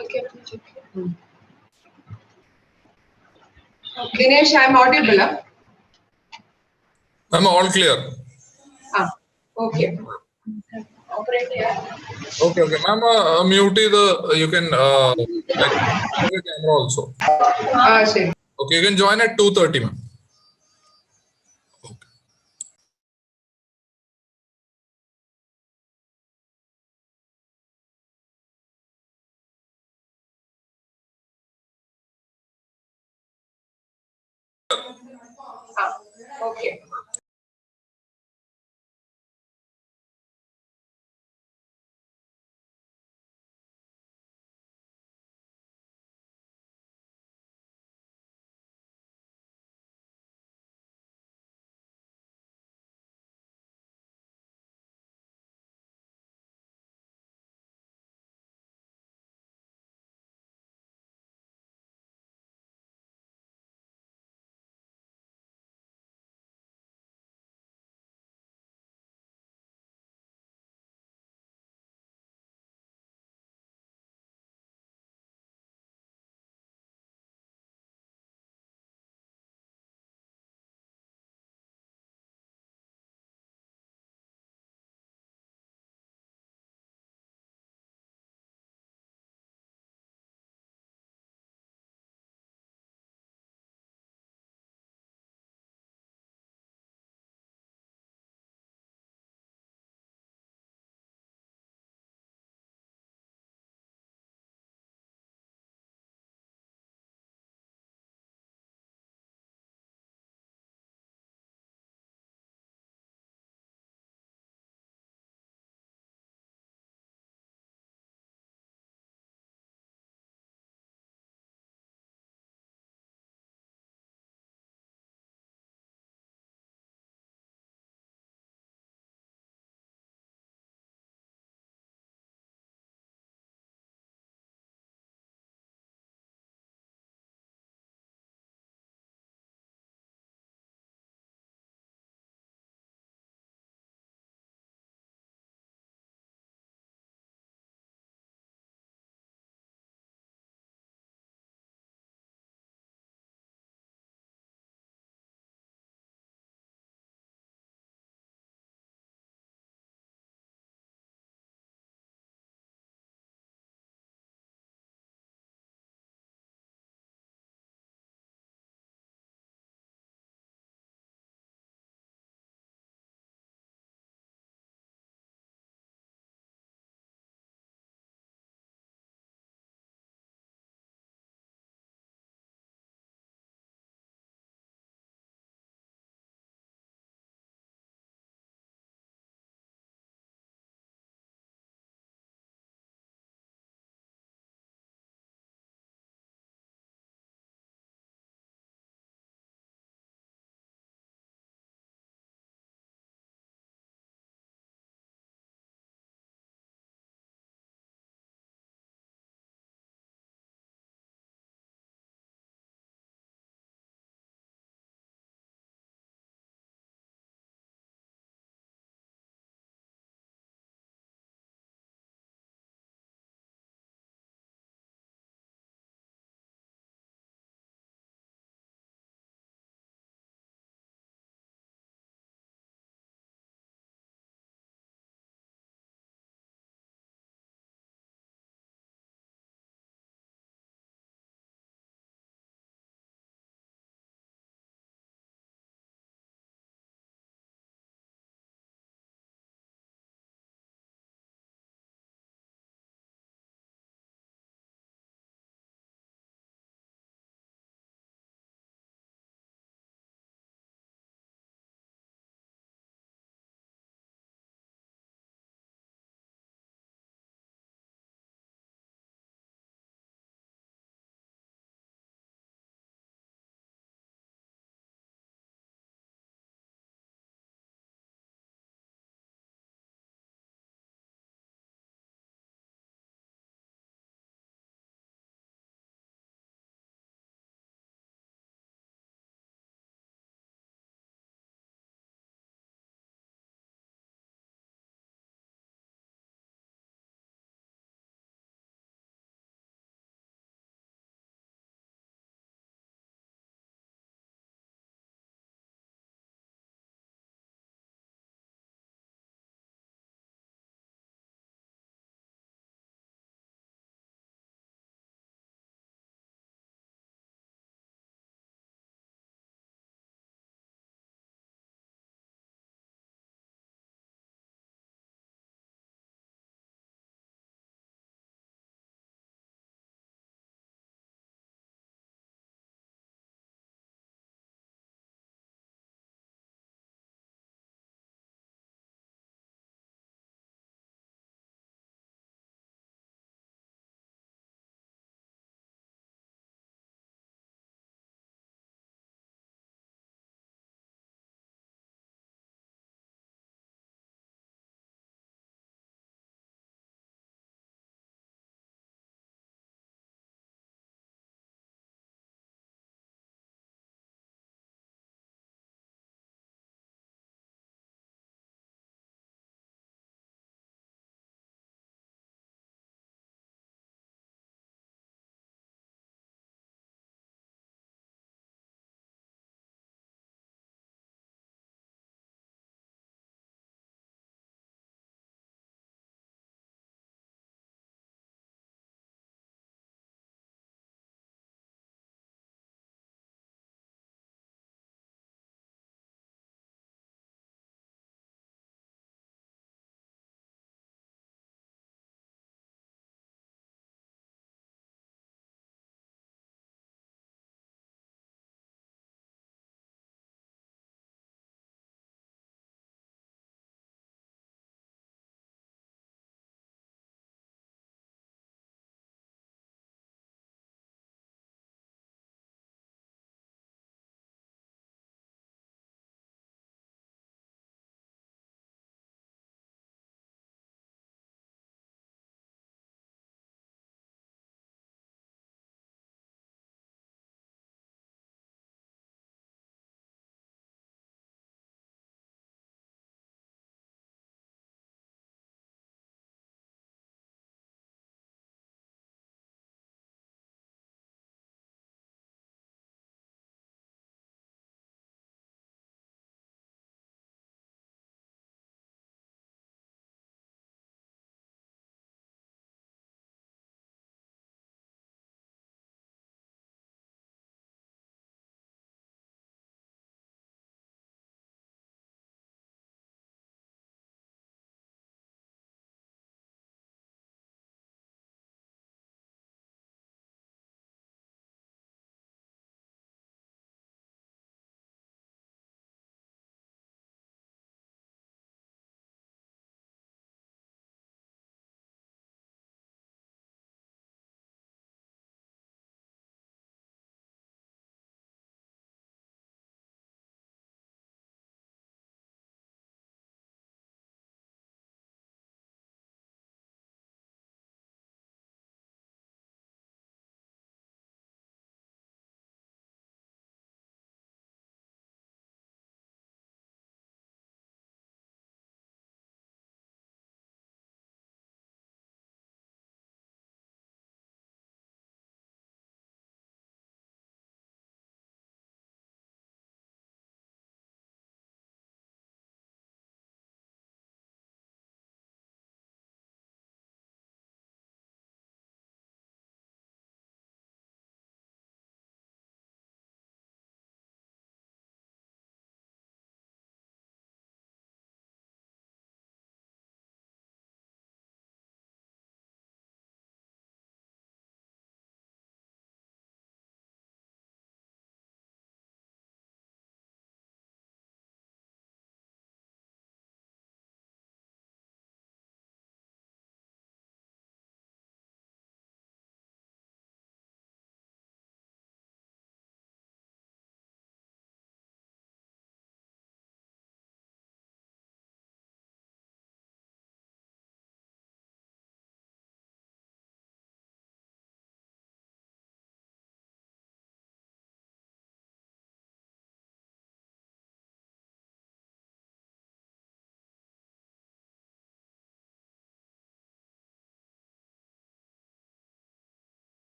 Okay. Dinesh, I'm audible. Huh? I'm all clear. Okay. Okay, ma'am. Mute the. You can like the camera also. Sure. Okay, you can join at 2:30, ma'am. Okay.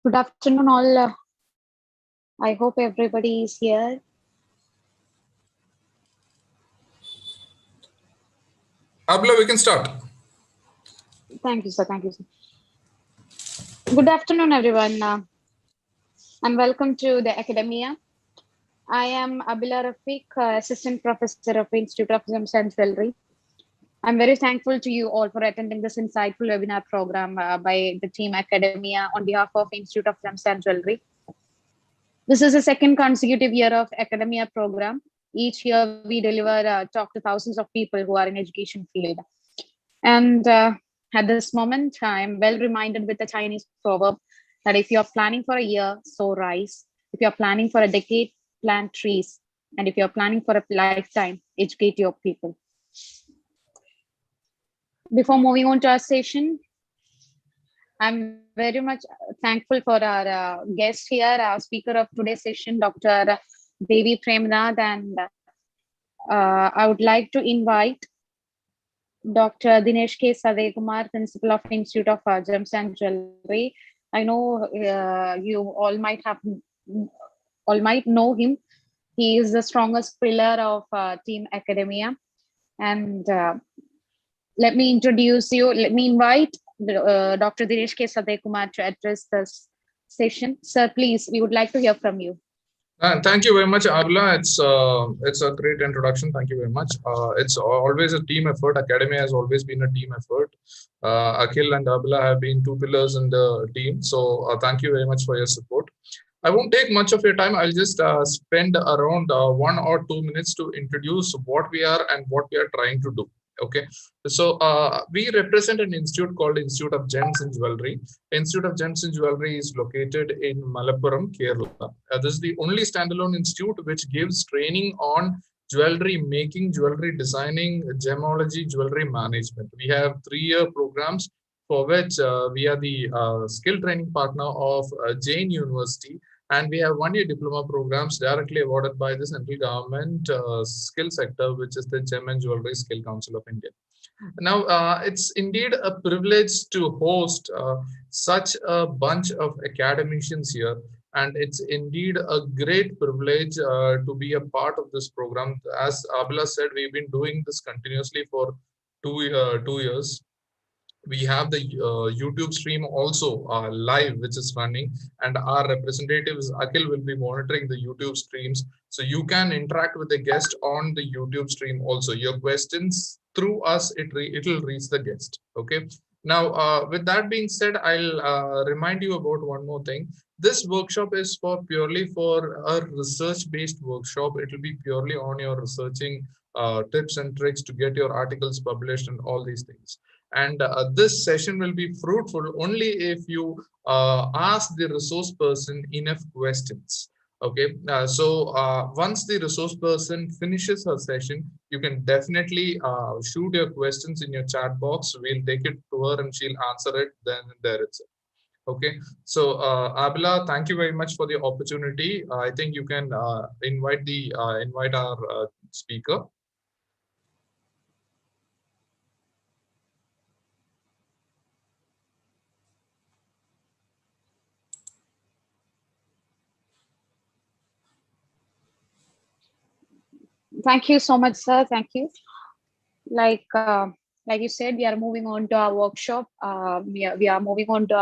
Good afternoon, all. I hope everybody is here. Abla, we can start. Thank you, sir. Thank you, sir. Good afternoon, everyone, and welcome to the academia. I am Abila Rafiq, Assistant Professor of Institute of Gems and Jewelry. I'm very thankful to you all for attending this insightful webinar program by the team Academia on behalf of Institute of Gems and Jewelry. This is the second consecutive year of Academia program. Each year we deliver talk to thousands of people who are in education field. And at this moment, I'm well reminded with the Chinese proverb that if you're planning for a year, sow rice. If you're planning for a decade, plant trees. And if you're planning for a lifetime, educate your people. Before moving on to our session, I'm very much thankful for our guest here, our speaker of today's session, Dr. Devi Premnath, and I would like to invite Dr. Dinesh K. Sadekumar, Principal of Institute of Gems and Jewelry. I know you all might know him. He is the strongest pillar of Team Academia. And let me introduce you. Let me invite Dr. Dinesh K. Sadekumar to address this session. Sir, please, we would like to hear from you. Thank you very much, Abla. It's a great introduction. Thank you very much. It's always a team effort. Academia has always been a team effort. Akhil and Abla have been two pillars in the team. So thank you very much for your support. I won't take much of your time. I'll just spend around 1 or 2 minutes to introduce what we are and what we are trying to do. Okay, so we represent an institute called Institute of Gems and Jewelry. Institute of Gems and Jewelry is located in Malappuram, Kerala. This is the only standalone institute which gives training on jewelry making, jewelry designing, gemology, jewelry management. We have 3-year programs for which we are the skill training partner of Jain University, and we have 1-year diploma programs directly awarded by the central government skill sector, which is the Gem and Jewelry Skill Council of India. Now, it's indeed a privilege to host such a bunch of academicians here, and it's indeed a great privilege to be a part of this program. As Abla said, we've been doing this continuously for 2 years. We have the YouTube stream also live, which is running, and our representatives Akhil will be monitoring the YouTube streams, so you can interact with the guest on the YouTube stream also. Your questions through us, it'll reach the guest. Okay. Now, with that being said, I'll remind you about one more thing. This workshop is purely for a research-based workshop. It will be purely on your researching tips and tricks to get your articles published and all these things. And this session will be fruitful only if you ask the resource person enough questions. Okay, so once the resource person finishes her session, you can definitely shoot your questions in your chat box. We'll take it to her and she'll answer it then and there itself. Okay, so Abla, thank you very much for the opportunity. I think you can invite our speaker. Thank you so much, sir. Thank you. Like you said, we are moving on to our workshop. We are moving on to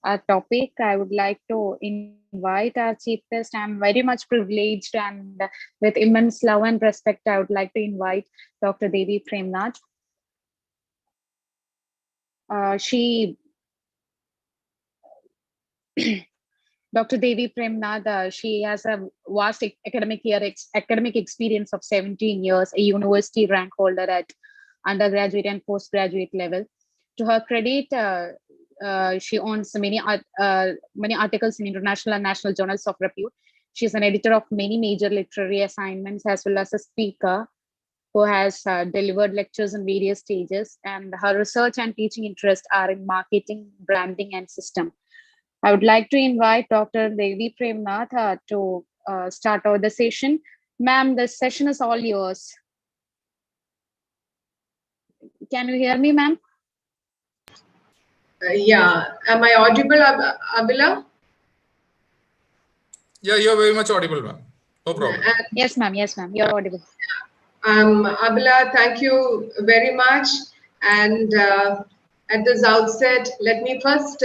our topic. I would like to invite our chief guest. I'm very much privileged, and with immense love and respect, I would like to invite Dr. Devi Premnath. Dr. Devi Premnath, she has a vast academic experience of 17 years, a university rank holder at undergraduate and postgraduate level. To her credit, she owns many articles in international and national journals of repute. She is an editor of many major literary assignments, as well as a speaker who has delivered lectures on various stages. And her research and teaching interests are in marketing, branding, and system. I would like to invite Dr. Devi Premnath to start out the session. Ma'am, the session is all yours. Can you hear me, ma'am? Yeah. Am I audible, Abila? Yeah, you're very much audible, ma'am. No problem. Yes, ma'am. Yes, ma'am. You're audible. Abla, thank you very much. And at this outset, let me first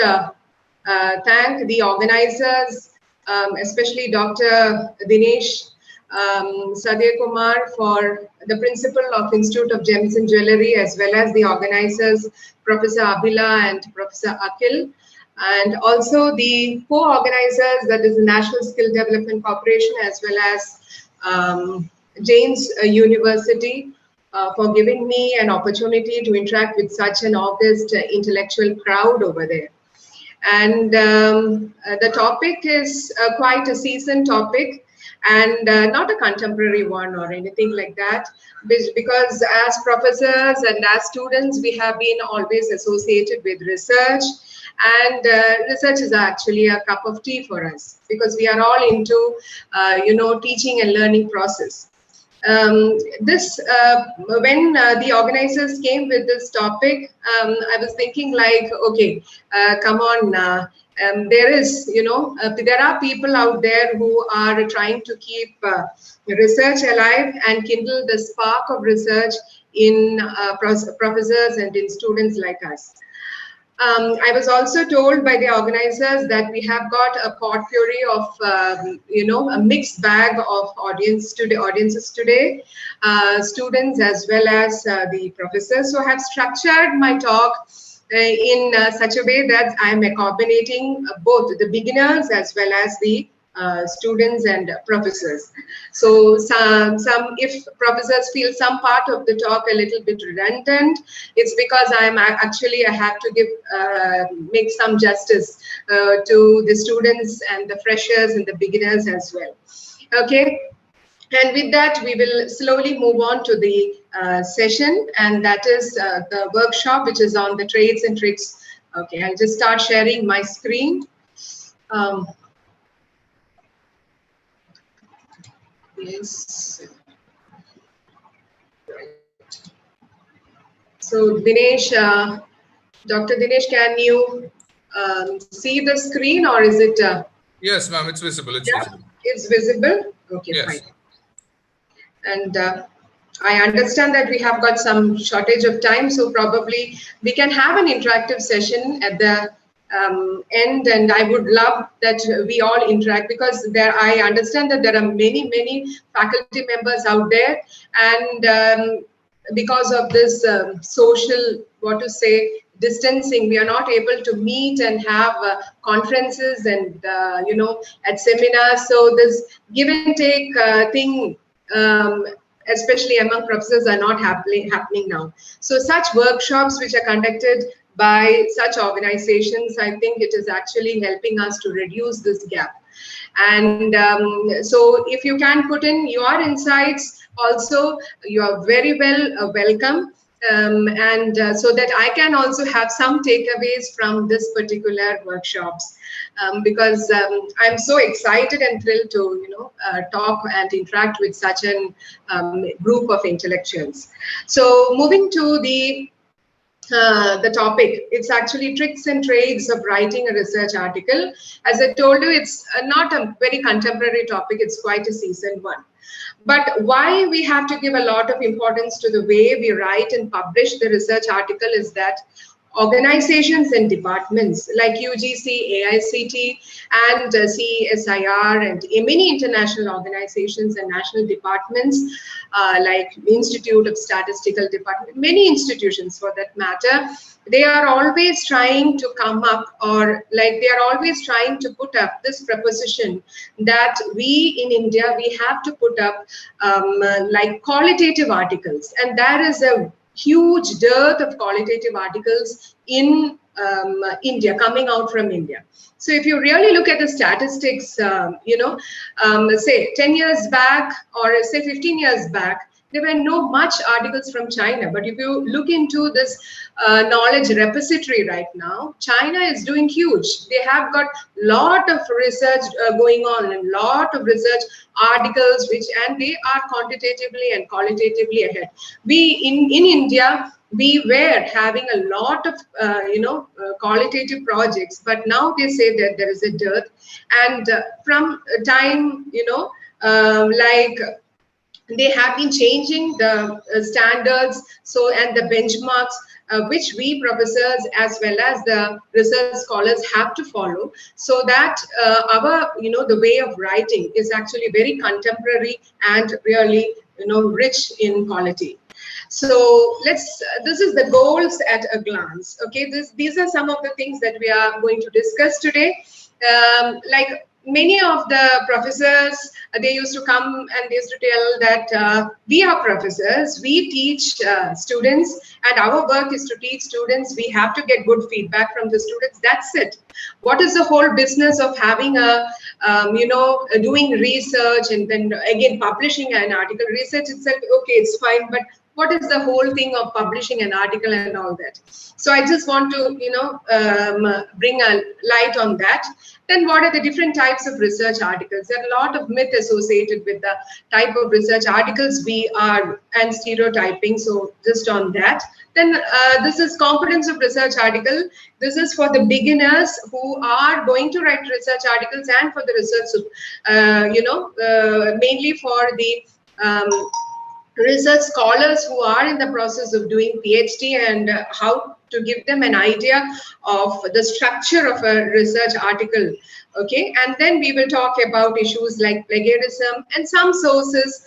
thank the organizers, especially Dr. Dinesh Sadhya Kumar, for the principal of Institute of Gems and Jewelry, as well as the organizers, Professor Abila and Professor Akhil. And also the co-organizers, that is the National Skill Development Corporation, as well as James University, for giving me an opportunity to interact with such an august intellectual crowd over there. And the topic is quite a seasoned topic, and not a contemporary one or anything like that, because as professors and as students, we have been always associated with research, and research is actually a cup of tea for us, because we are all into teaching and learning process. When the organizers came with this topic, I was thinking like, okay, come on, there are people out there who are trying to keep research alive and kindle the spark of research in professors and in students like us. I was also told by the organizers that we have got a potpourri of, a mixed bag of audiences today, students as well as the professors. So I have structured my talk in such a way that I am accommodating both the beginners as well as the students and professors. So if professors feel some part of the talk a little bit redundant, it's because I have to make some justice to the students and the freshers and the beginners as well. Okay. And with that, we will slowly move on to the session, and that is the workshop, which is on the trades and tricks. Okay, I'll just start sharing my screen. Yes. Right. So Dinesh, Dr. Dinesh, can you see the screen, or is it? Yes, ma'am, it's visible. It's visible. It's visible? Okay, yes. Fine. And I understand that we have got some shortage of time, so probably we can have an interactive session at the end, and I would love that we all interact, because I understand that there are many faculty members out there, and because of this social, distancing, we are not able to meet and have conferences and at seminars. So this give and take thing, especially among professors, are not happening now. So such workshops which are conducted by such organizations, I think it is actually helping us to reduce this gap. And so if you can put in your insights also, you are very welcome. So that I can also have some takeaways from this particular workshops, because I'm so excited and thrilled to talk and interact with such an group of intellectuals. So moving to the topic, it's actually tricks and trades of writing a research article. As I told you, it's not a very contemporary topic, it's quite a seasoned one. But why we have to give a lot of importance to the way we write and publish the research article is that organizations and departments like UGC, AICT, and CSIR, and many international organizations and national departments like Institute of Statistical Department, many institutions for that matter, they are always trying to come up, or like they are always trying to put up this proposition that we in India, we have to put up like qualitative articles, and there is a huge dearth of qualitative articles in India, coming out from India. So if you really look at the statistics, say 10 years back, or say 15 years back, there were no much articles from China. But if you look into this knowledge repository right now, China is doing huge. They have got lot of research going on, and lot of research articles, and they are quantitatively and qualitatively ahead. We in India, we were having a lot of qualitative projects, but now they say that there is a dearth. And from time, like they have been changing the standards, so, and the benchmarks which we professors as well as the research scholars have to follow, so that our the way of writing is actually very contemporary and really rich in quality. So this is the goals at a glance. Okay, these are some of the things that we are going to discuss today. Like many of the professors, they used to come and they used to tell that we are professors, we teach students, and our work is to teach students. We have to get good feedback from the students. That's it. What is the whole business of having a doing research and then again publishing an article? Research itself, okay, it's fine, but what is the whole thing of publishing an article and all that? So I just want to bring a light on that. Then what are the different types of research articles? There are a lot of myth associated with the type of research articles we are, and stereotyping, so just on that. Then this is competence of research article. This is for the beginners who are going to write research articles, and for the research, mainly for the research scholars who are in the process of doing PhD, and how to give them an idea of the structure of a research article. Okay, and then we will talk about issues like plagiarism and some sources,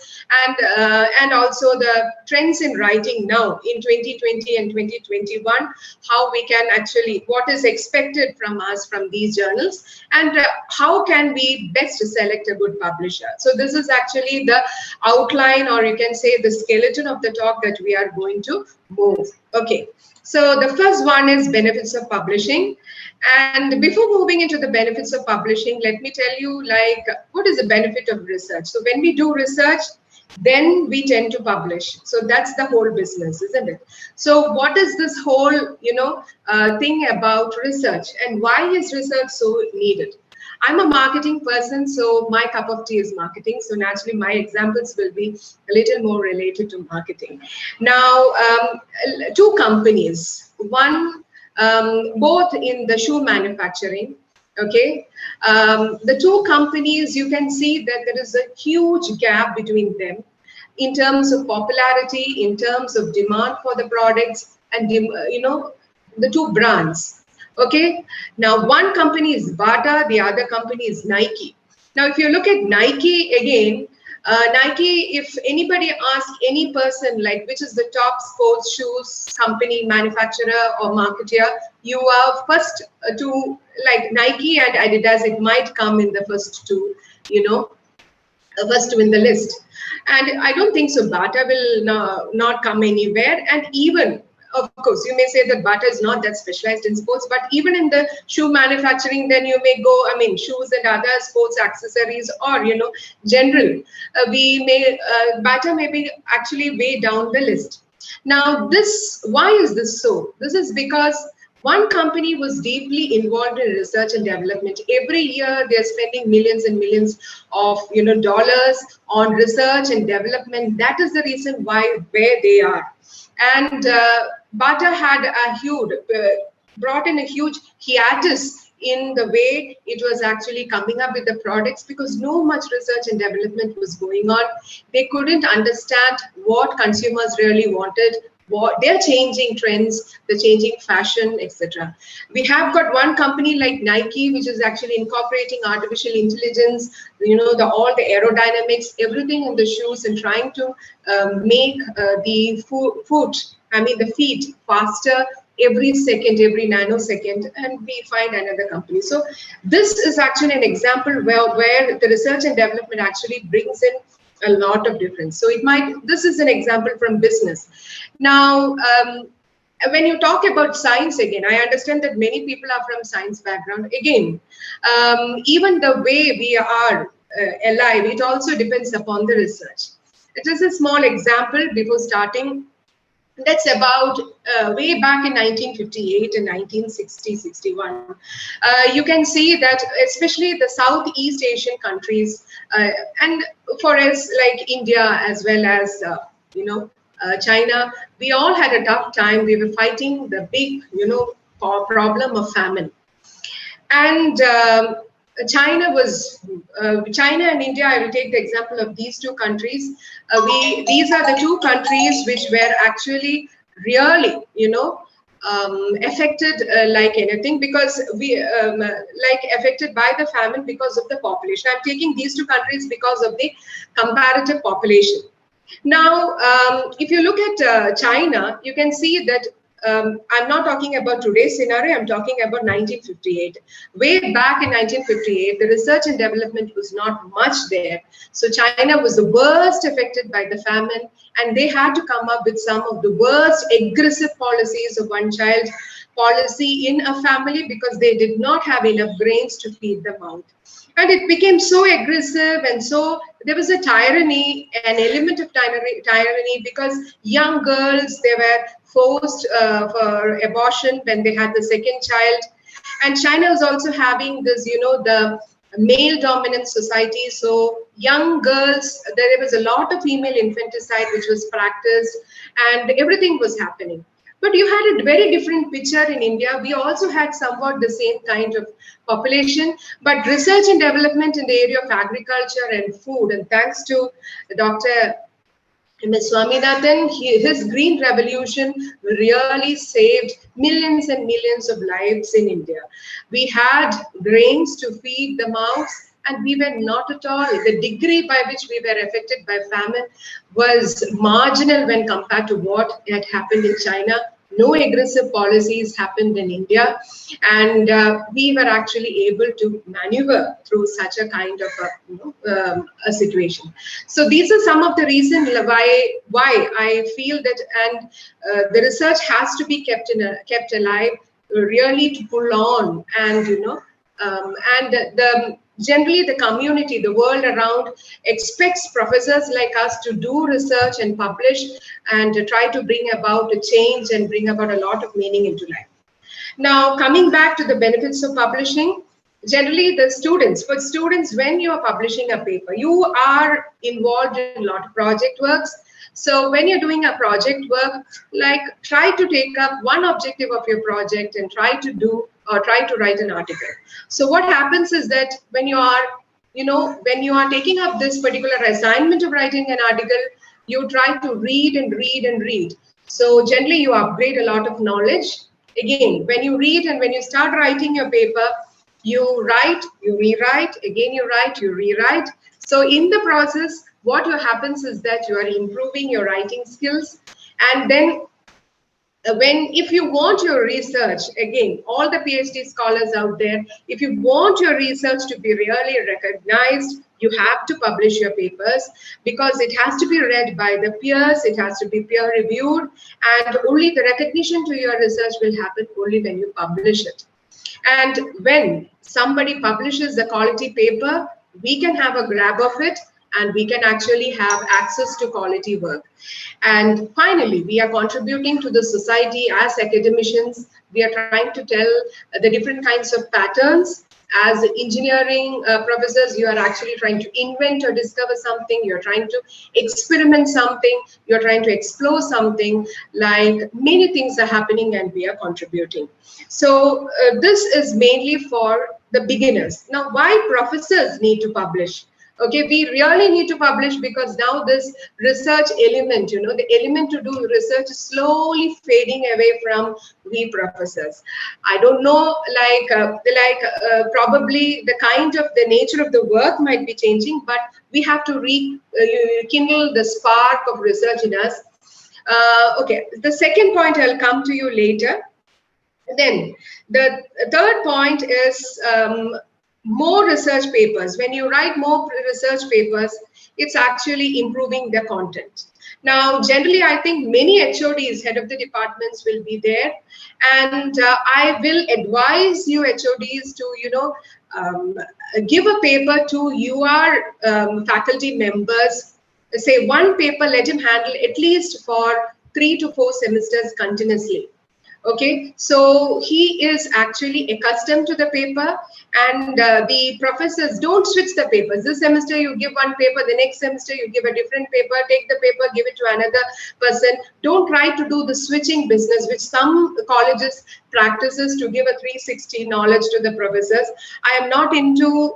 and also the trends in writing now in 2020 and 2021, how we can actually, what is expected from us from these journals, and how can we best select a good publisher. So this is actually the outline, or you can say the skeleton of the talk that we are going to move. Okay, so the first one is benefits of publishing. And before moving into the benefits of publishing, let me tell you, like, what is the benefit of research? So when we do research, then we tend to publish. So that's the whole business, isn't it? So what is this whole, thing about research, and why is research so needed? I'm a marketing person, so my cup of tea is marketing. So naturally, my examples will be a little more related to marketing. Now, two companies, one, both in the shoe manufacturing. Okay, the two companies, you can see that there is a huge gap between them in terms of popularity, in terms of demand for the products, and the two brands. Okay, now one company is Bata, the other company is Nike. Now, if you look at Nike again, Nike, if anybody asks any person, like, which is the top sports shoes company, manufacturer or marketer, you are first to, like, Nike and Adidas, it might come in the first two, first two in the list. And I don't think so Bata will not come anywhere. And even, of course, you may say that Bata is not that specialized in sports, but even in the shoe manufacturing, then you may go, shoes and other sports accessories, or, general. Bata may be actually way down the list. Now, why is this so? This is because one company was deeply involved in research and development. Every year, they're spending millions and millions of dollars on research and development. That is the reason where they are. And Bata had brought in a huge hiatus in the way it was actually coming up with the products, because no much research and development was going on. They couldn't understand what consumers really wanted, what they're changing trends, the changing fashion, etc. We have got one company like Nike, which is actually incorporating artificial intelligence, all the aerodynamics, everything in the shoes, and trying to make the feet faster every second, every nanosecond, and we find another company. So this is actually an example where the research and development actually brings in a lot of difference. So this is an example from business. Now, when you talk about science, again, I understand that many people are from science background. Again, even the way we are alive, it also depends upon the research. It is a small example before starting. That's about way back in 1958 and 1960-61. You can see that especially the Southeast Asian countries, and for us like India as well as China, we all had a tough time. We were fighting the big, problem of famine. And China and India, I will take the example of these two countries. These are the two countries which were actually really, affected like anything, because affected by the famine because of the population. I'm taking these two countries because of the comparative population. Now, if you look at China, you can see that I'm not talking about today's scenario, I'm talking about 1958. Way back in 1958, the research and development was not much there. So China was the worst affected by the famine, and they had to come up with some of the worst aggressive policies of one-child policy in a family because they did not have enough grains to feed them out. And it became so aggressive, and so there was a tyranny, an element of tyranny, because young girls, they were forced for abortion when they had the second child. And China was also having this, the male dominant society. So young girls, there was a lot of female infanticide which was practiced, and everything was happening. But you had a very different picture in India. We also had somewhat the same kind of population, but research and development in the area of agriculture and food, and thanks to Dr. M.S. Swaminathan, his green revolution really saved millions and millions of lives in India. We had grains to feed the mouths, and we were not at all. The degree by which we were affected by famine was marginal when compared to what had happened in China. No aggressive policies happened in India, and we were actually able to maneuver through such a kind of a situation. So these are some of the reasons why I feel that, and the research has to be kept alive, really to pull on, and generally the community, the world around, expects professors like us to do research and publish and to try to bring about a change and bring about a lot of meaning into life. Now, coming back to the benefits of publishing, generally the students, when you are publishing a paper, you are involved in a lot of project works. So when you're doing a project work, like, try to take up one objective of your project and try to write an article. So what happens is that when you are taking up this particular assignment of writing an article, you try to read and read and read. So generally you upgrade a lot of knowledge. Again, when you read and when you start writing your paper, you write, you rewrite, again you write, you rewrite. So in the process, what happens is that you are improving your writing skills. And then if you want your research, again, all the PhD scholars out there, if you want your research to be really recognized, you have to publish your papers, because it has to be read by the peers, it has to be peer reviewed, and only the recognition to your research will happen only when you publish it. And when somebody publishes the quality paper, we can have a grab of it, and we can actually have access to quality work. And finally, we are contributing to the society as academicians. We are trying to tell the different kinds of patterns. As engineering professors, you are actually trying to invent or discover something. You're trying to experiment something. You're trying to explore something. Like, many things are happening, and we are contributing. So this is mainly for the beginners. Now, why professors need to publish? Okay, we really need to publish, because now this research element, the element to do research is slowly fading away from we professors. I don't know, probably the kind of the nature of the work might be changing, but we have to rekindle the spark of research in us. Okay, the second point I'll come to you later. Then the third point is more research papers. When you write more research papers, it's actually improving the content. Now, generally, I think many HODs, head of the departments, will be there, and I will advise you HODs to, give a paper to your faculty members. Say one paper, let him handle at least for 3 to 4 semesters continuously. Okay, so he is actually accustomed to the paper, and the professors don't switch the papers. This semester you give one paper, the next semester you give a different paper, take the paper, give it to another person. Don't try to do the switching business, which some colleges practices to give a 360 knowledge to the professors. I am not into,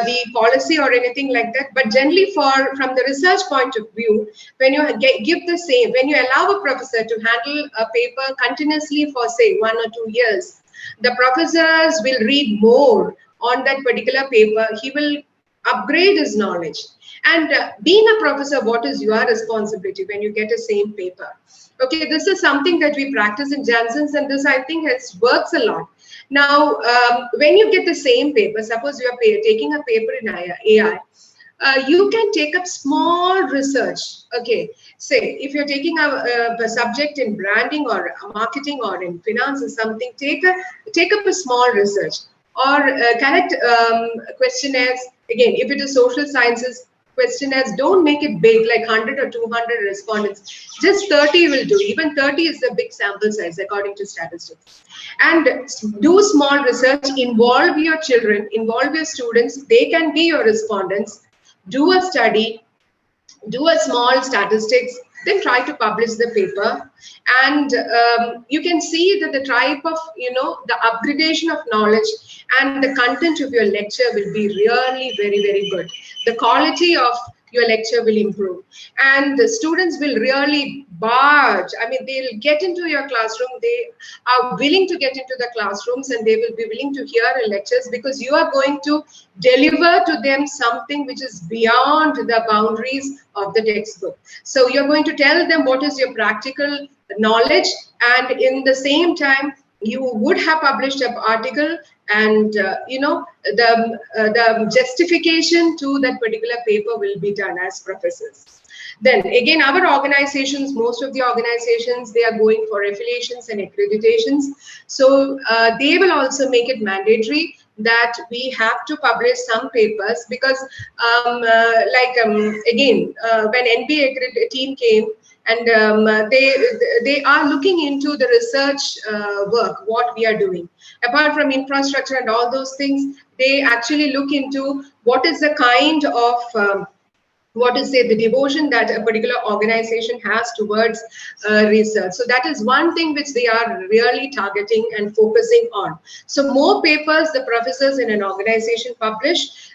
the policy or anything like that, but generally from the research point of view, when you give the same, when you allow a professor to handle a paper continuously for say 1 or 2 years, the professors will read more on that particular paper. He will upgrade his knowledge. And being a professor, what is your responsibility when you get a same paper? Okay, this is something that we practice in Jansen's, and this I think works a lot. Now, when you get the same paper, suppose you are taking a paper in AI, you can take up small research. Okay, say if you're taking a subject in branding or marketing or in finance or something, take up a small research, or correct questionnaires. Again, if it is social sciences, questionnaires, don't make it big like 100 or 200 respondents. Just 30 will do. Even 30 is the big sample size according to statistics. And do small research, involve your children, involve your students. They can be your respondents. Do a study, do a small statistics, then try to publish the paper. And you can see that the type of, the upgradation of knowledge and the content of your lecture will be really very, very good. The quality of your lecture will improve, and the students will really barge. I mean, they'll get into your classroom. They are willing to get into the classrooms, and they will be willing to hear your lectures, because you are going to deliver to them something which is beyond the boundaries of the textbook. So you're going to tell them what is your practical knowledge, and in the same time you would have published an article, and the justification to that particular paper will be done as professors. Then again, our organizations, most of the organizations, they are going for affiliations and accreditations. So they will also make it mandatory that we have to publish some papers, because again, when NBA team came, and they are looking into the research work, what we are doing. Apart from infrastructure and all those things, they actually look into what is the kind of the devotion that a particular organization has towards research. So that is one thing which they are really targeting and focusing on. So more papers the professors in an organization publish,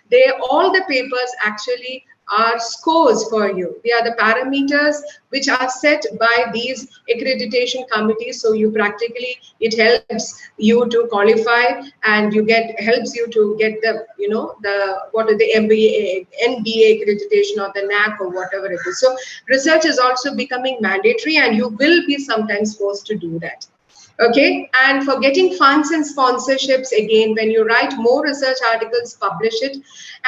all the papers actually are scores for you. They are the parameters which are set by these accreditation committees. So you practically, it helps you to qualify, and helps you to get the, the NBA accreditation or the NAC or whatever it is. So research is also becoming mandatory, and you will be sometimes forced to do that. Okay, and for getting funds and sponsorships, again, when you write more research articles, publish it,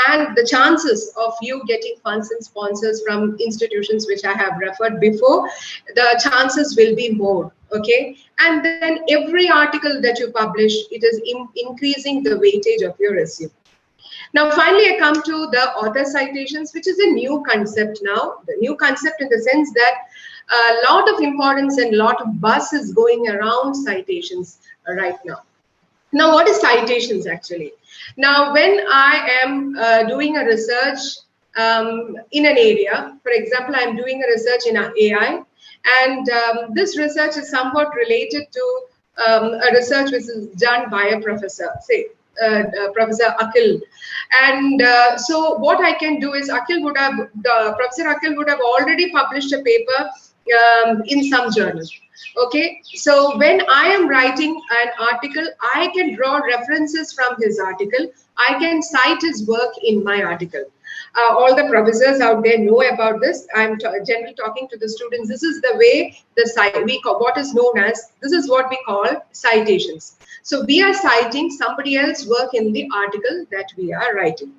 and the chances of you getting funds and sponsors from institutions which I have referred before, the chances will be more. Okay, and then every article that you publish, it is increasing the weightage of your resume. Now, finally, I come to the author citations, which is a new concept now. The new concept in the sense that a lot of importance and a lot of buzz is going around citations right now. Now, what is citations actually? Now, when I am doing a research in an area, for example, I'm doing a research in AI, and this research is somewhat related to a research which is done by a professor, say, Professor Akhil. And so what I can do is Professor Akhil would have already published a paper in some journal. Okay, so when I am writing an article, I can draw references from his article. I can cite his work in my article. All the professors out there know about this. I'm generally talking to the students. This is the way what is known as, this is what we call citations. So we are citing somebody else's work in the article that we are writing.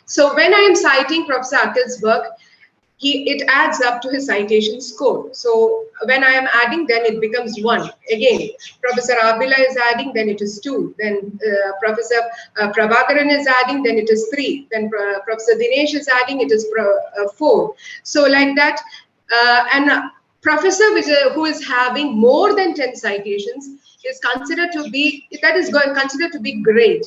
So when I am citing Professor Akhil's work, it adds up to his citation score. So when I am adding, then it becomes 1. Again, Professor Abila is adding, then it is 2. Then Professor Prabhakaran is adding, then it is 3. Then Professor Dinesh is adding, it is 4. So like that. And professor who is having more than 10 citations is considered to be, considered to be great.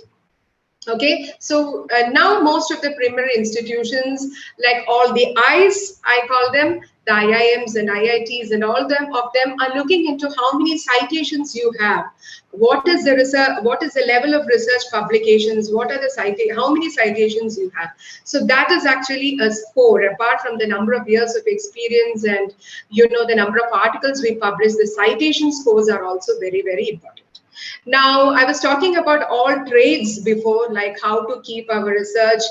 Okay, so now most of the primary institutions, like all the I's, I call them, the IIMs and IITs and all of them are looking into how many citations you have. What is the research, what is the level of research publications, what are the how many citations you have. So that is actually a score, apart from the number of years of experience and the number of articles we publish, the citation scores are also very, very important. Now, I was talking about all trades before, like how to keep our research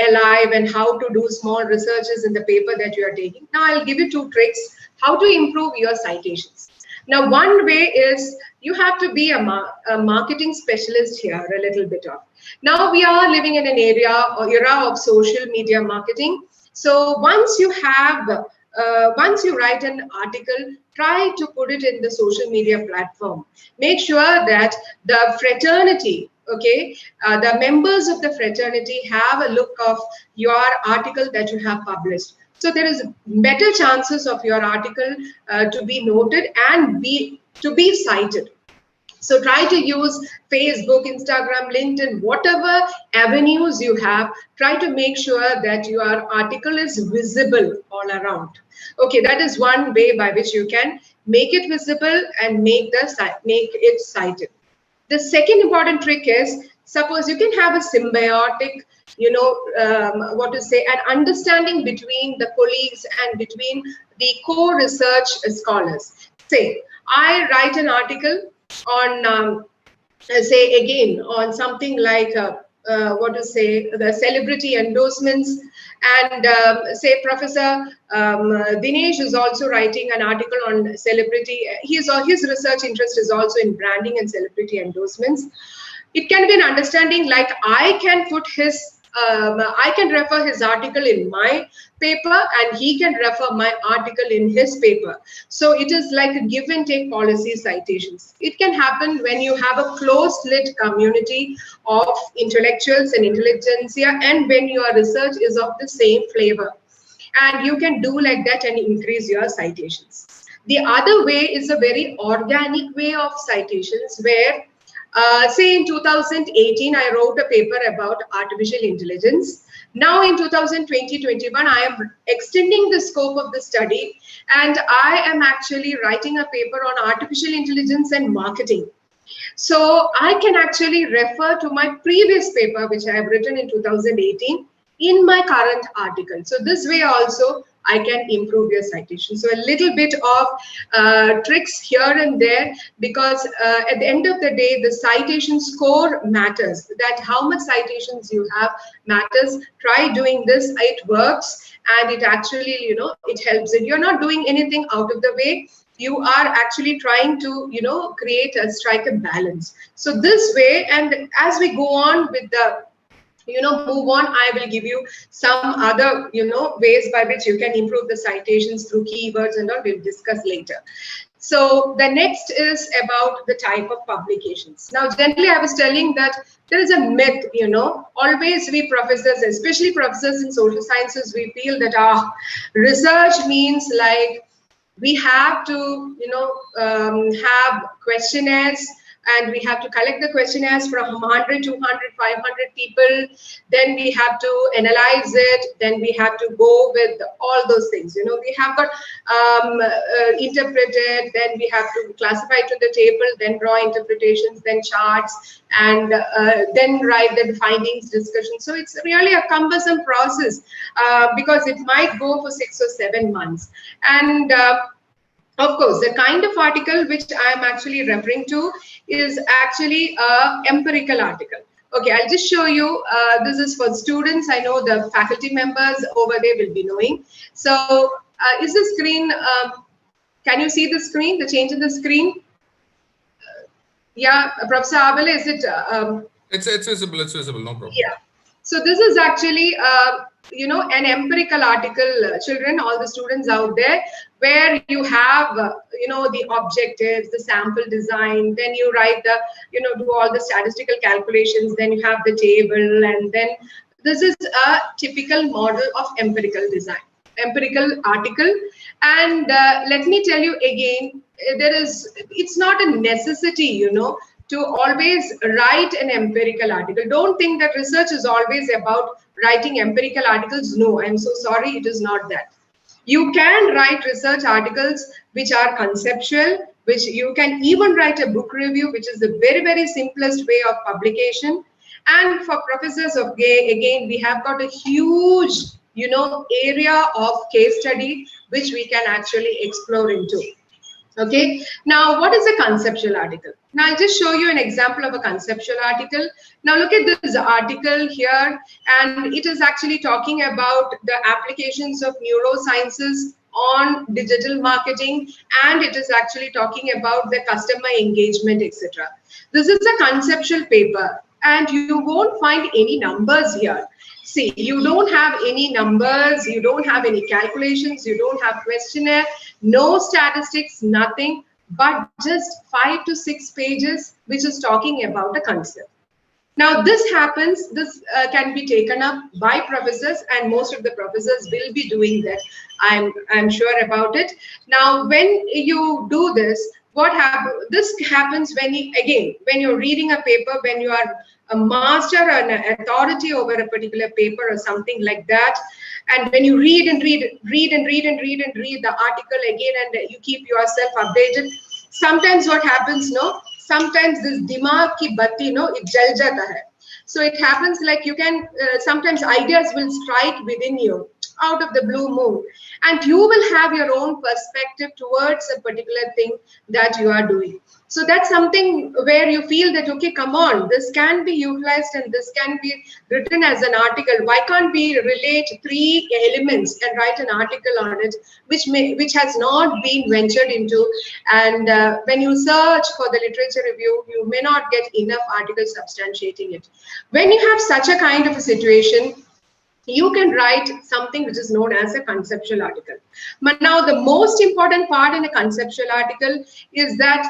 alive and how to do small researches in the paper that you are taking. Now, I'll give you 2 tricks, how to improve your citations. Now, one way is you have to be a marketing specialist here, a little bit of. Now, we are living in an era of social media marketing. So once you write an article, try to put it in the social media platform. Make sure that the fraternity, the members of the fraternity have a look of your article that you have published. So there is better chances of your article to be noted and to be cited. So try to use Facebook, Instagram, LinkedIn, whatever avenues you have, try to make sure that your article is visible all around. Okay, that is one way by which you can make it visible and make it cited. The second important trick is, suppose you can have a symbiotic, an understanding between the colleagues and between the co-research scholars. Say, I write an article on, on something like, the celebrity endorsements, and say Professor Dinesh is also writing an article on celebrity. His research interest is also in branding and celebrity endorsements. It can be an understanding like I can refer his article in my paper and he can refer my article in his paper. So it is like a give and take policy citations. It can happen when you have a close-knit community of intellectuals and intelligentsia, and when your research is of the same flavor. And you can do like that and increase your citations. The other way is a very organic way of citations where, say in 2018, I wrote a paper about artificial intelligence. Now in 2020-21, I am extending the scope of the study and I am actually writing a paper on artificial intelligence and marketing. So I can actually refer to my previous paper, which I have written in 2018, in my current article. So this way also I can improve your citation. So a little bit of tricks here and there, because at the end of the day, the citation score matters. That how much citations you have matters. Try doing this, it works, and it actually, it helps. And you're not doing anything out of the way. You are actually trying to, strike a balance. So this way, and as we go on with the move on, I will give you some other, ways by which you can improve the citations through keywords and all. We'll discuss later. So the next is about the type of publications. Now, generally, I was telling that there is a myth, always we professors, especially professors in social sciences, we feel that research means like we have to, have questionnaires, and we have to collect the questionnaires from 100, 200, 500 people. Then we have to analyze it. Then we have to go with all those things. We have got interpreted. Then we have to classify it to the table. Then draw interpretations. Then charts, and then write the findings, discussion. So it's really a cumbersome process because it might go for 6 or 7 months. And of course, the kind of article which I am actually referring to is actually an empirical article. Okay, I'll just show you. This is for students. I know the faculty members over there will be knowing. So is the screen, can you see the screen, the change in the screen? Yeah, Professor Abel, is it? It's visible, no problem. Yeah. So this is actually, an empirical article, children, all the students out there, where you have, the objectives, the sample design, then you write the, do all the statistical calculations, then you have the table, and then this is a typical model of empirical design. empirical article. And let me tell you again, it's not a necessity, you know, to always write an empirical article. Don't think that research is always about writing empirical articles. No, I'm so sorry, it is not that. You can write research articles which are conceptual, which you can even write a book review, which is the very, very simplest way of publication. And for professors of gay, again, we have got a huge, you know, area of case study which we can actually explore into. Okay, now what is a conceptual article? Now I'll just show you an example of a conceptual article. Now look at this article here, and it is actually talking about the applications of neurosciences on digital marketing, and it is actually talking about the customer engagement, etc. This is a conceptual paper, and you won't find any numbers here. See, you don't have any numbers, you don't have any calculations, you don't have questionnaire, no statistics, nothing, but just 5 to 6 pages, which is talking about a concept. Now this happens, this can be taken up by professors, and most of the professors will be doing that. I'm sure about it. Now, when you do this, what happens? This happens when when you're reading a paper, when you are a master or an authority over a particular paper or something like that, and when you read and read the article again, and you keep yourself updated. Sometimes what happens, no? Sometimes this dimag ki batti, no, it jal jata hai. So it happens like you can, sometimes ideas will strike within you out of the blue moon, and you will have your own perspective towards a particular thing that you are doing. So that's something where you feel that, okay, come on, this can be utilized and this can be written as an article. Why can't we relate 3 elements and write an article on it, which has not been ventured into? And when you search for the literature review, you may not get enough articles substantiating it. When you have such a kind of a situation, you can write something which is known as a conceptual article. But now the most important part in a conceptual article is that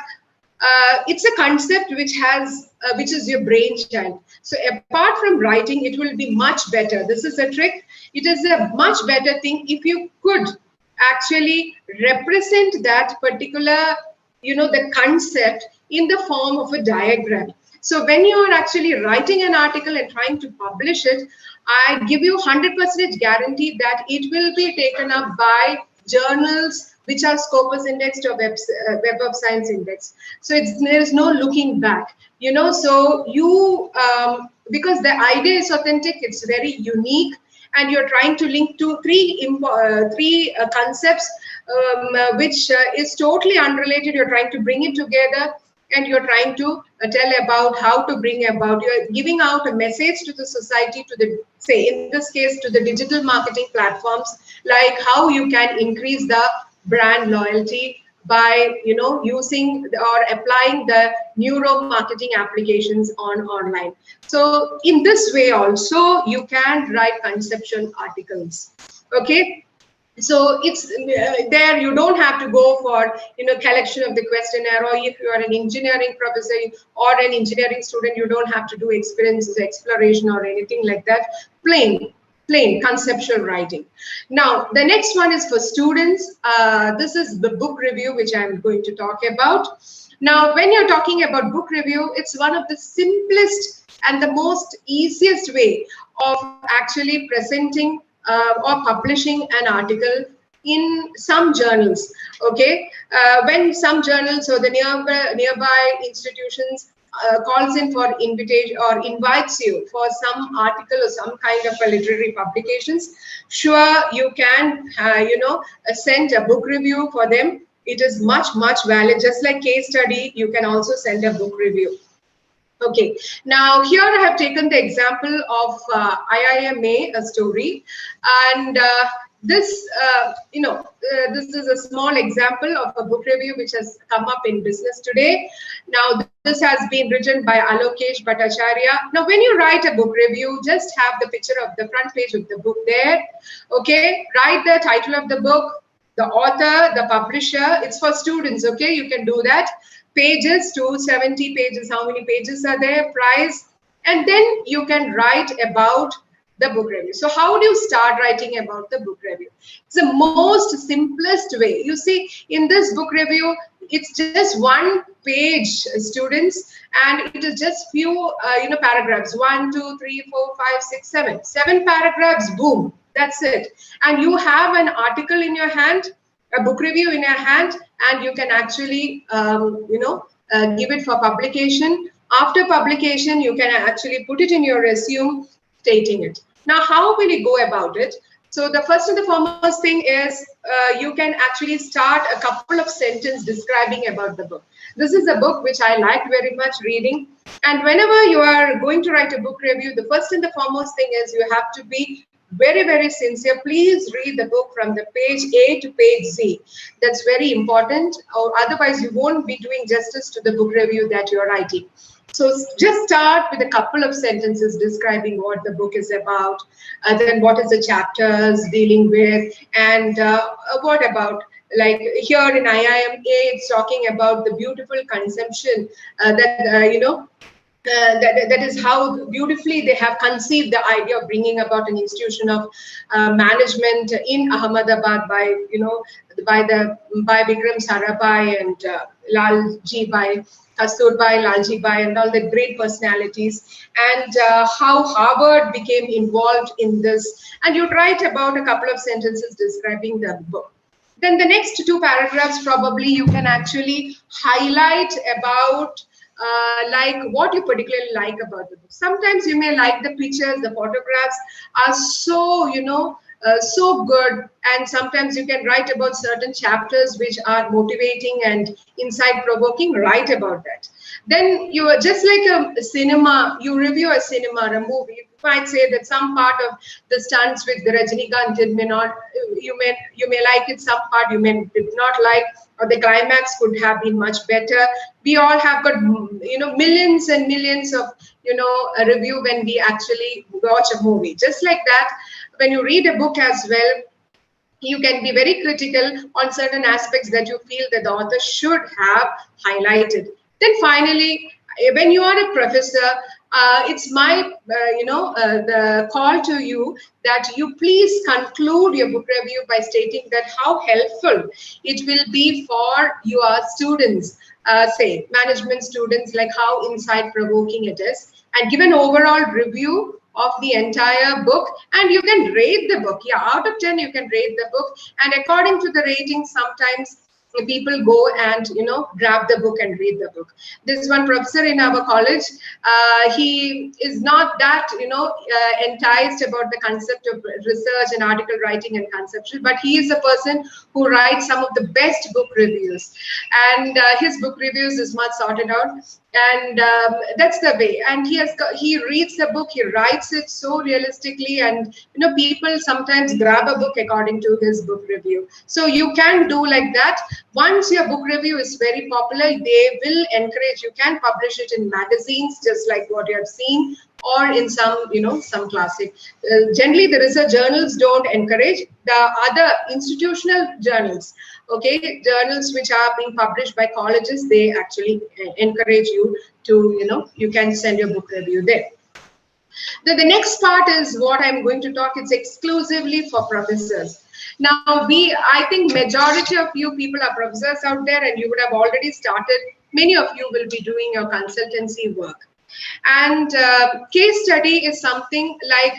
it's a concept which is your brainchild. So apart from writing, it will be much better. This is a trick. It is a much better thing if you could actually represent that particular, you know, the concept in the form of a diagram. So when you are actually writing an article and trying to publish it, I give you 100% guarantee that it will be taken up by journals which are Scopus indexed or Web of Science indexed. So there is no looking back, you know. So you, because the idea is authentic, it's very unique, and you're trying to link to three concepts which is totally unrelated. You're trying to bring it together, and you're trying to tell about how to bring about, you're giving out a message to the society, to the, say in this case, to the digital marketing platforms, like how you can increase the brand loyalty by, you know, using or applying the neuro marketing applications on online. So in this way also you can write conceptual articles. Okay, so it's there, you don't have to go for, you know, collection of the questionnaire, or if you are an engineering professor or an engineering student, you don't have to do experiences, exploration or anything like that. Plain conceptual writing. Now the next one is for students. This is the book review which I'm going to talk about. Now when you're talking about book review, it's one of the simplest and the most easiest way of actually presenting or publishing an article in some journals. Okay, when some journals or the nearby institutions calls in for invitation or invites you for some article or some kind of a literary publications, sure, you can you know, send a book review for them. It is much valid. Just like case study, you can also send a book review. Okay, now here I have taken the example of IIMA, a story, and this, you know, this is a small example of a book review which has come up in Business Today. Now this has been written by Alokesh Bhattacharya. Now when you write a book review, just have the picture of the front page of the book there. Okay, write the title of the book, the author, the publisher. It's for students. Okay, you can do that. Pages, 270 pages, how many pages are there, price, and then you can write about the book review. So how do you start writing about the book review? It's the most simplest way. You see, in this book review, it's just one page, students, and it is just few, paragraphs. 1, 2, 3, 4, 5, 6, 7. 7 paragraphs, boom, that's it. And you have an article in your hand, a book review in your hand, and you can actually, give it for publication. After publication, you can actually put it in your resume, stating it. Now, how will you go about it? So the first and the foremost thing is you can actually start a couple of sentences describing about the book. This is a book which I liked very much reading. And whenever you are going to write a book review, the first and the foremost thing is you have to be very, very sincere. Please read the book from the page A to page Z. That's very important, or otherwise you won't be doing justice to the book review that you're writing. So just start with a couple of sentences describing what the book is about, then what is the chapters dealing with, and what about, like here in IIMA, it's talking about the beautiful consumption that is how beautifully they have conceived the idea of bringing about an institution of management in Ahmedabad by Vikram Sarabhai and Lalji Bhai, Kasturbai, Lalji Bhai, and all the great personalities, and how Harvard became involved in this. And you write about a couple of sentences describing the book. Then the next 2 paragraphs, probably you can actually highlight about like what you particularly like about the book. Sometimes you may like the pictures, the photographs are so, so good, and sometimes you can write about certain chapters which are motivating and insight-provoking. Write about that. Then you are just like a cinema. You review a cinema, a movie. You might say that some part of the stunts with the Rajinikanth may not. You may like it. Some part you may did not like, or the climax could have been much better. We all have got millions and millions of a review when we actually watch a movie. Just like that, when you read a book as well, you can be very critical on certain aspects that you feel that the author should have highlighted. Then finally, when you are a professor, it's my the call to you that you please conclude your book review by stating that how helpful it will be for your students, say management students, like how insight-provoking it is, and give an overall review of the entire book. And you can rate the book. Yeah, out of 10 you can rate the book, and according to the rating, sometimes people go and grab the book and read the book. This one professor in our college, he is not that enticed about the concept of research and article writing and conceptual, but he is a person who writes some of the best book reviews, and his book reviews is much sorted out, and that's the way. And he reads the book, he writes it so realistically, and people sometimes grab a book according to his book review. So you can do like that. Once your book review is very popular, they will encourage, you can publish it in magazines, just like what you have seen, or in some some classic. Generally the research journals don't encourage. The other institutional journals, okay, journals which are being published by colleges, they actually encourage you to you can send your book review there. The next part is what I'm going to talk. It's exclusively for professors. Now, I think majority of you people are professors out there, and you would have already started. Many of you will be doing your consultancy work. And case study is something like,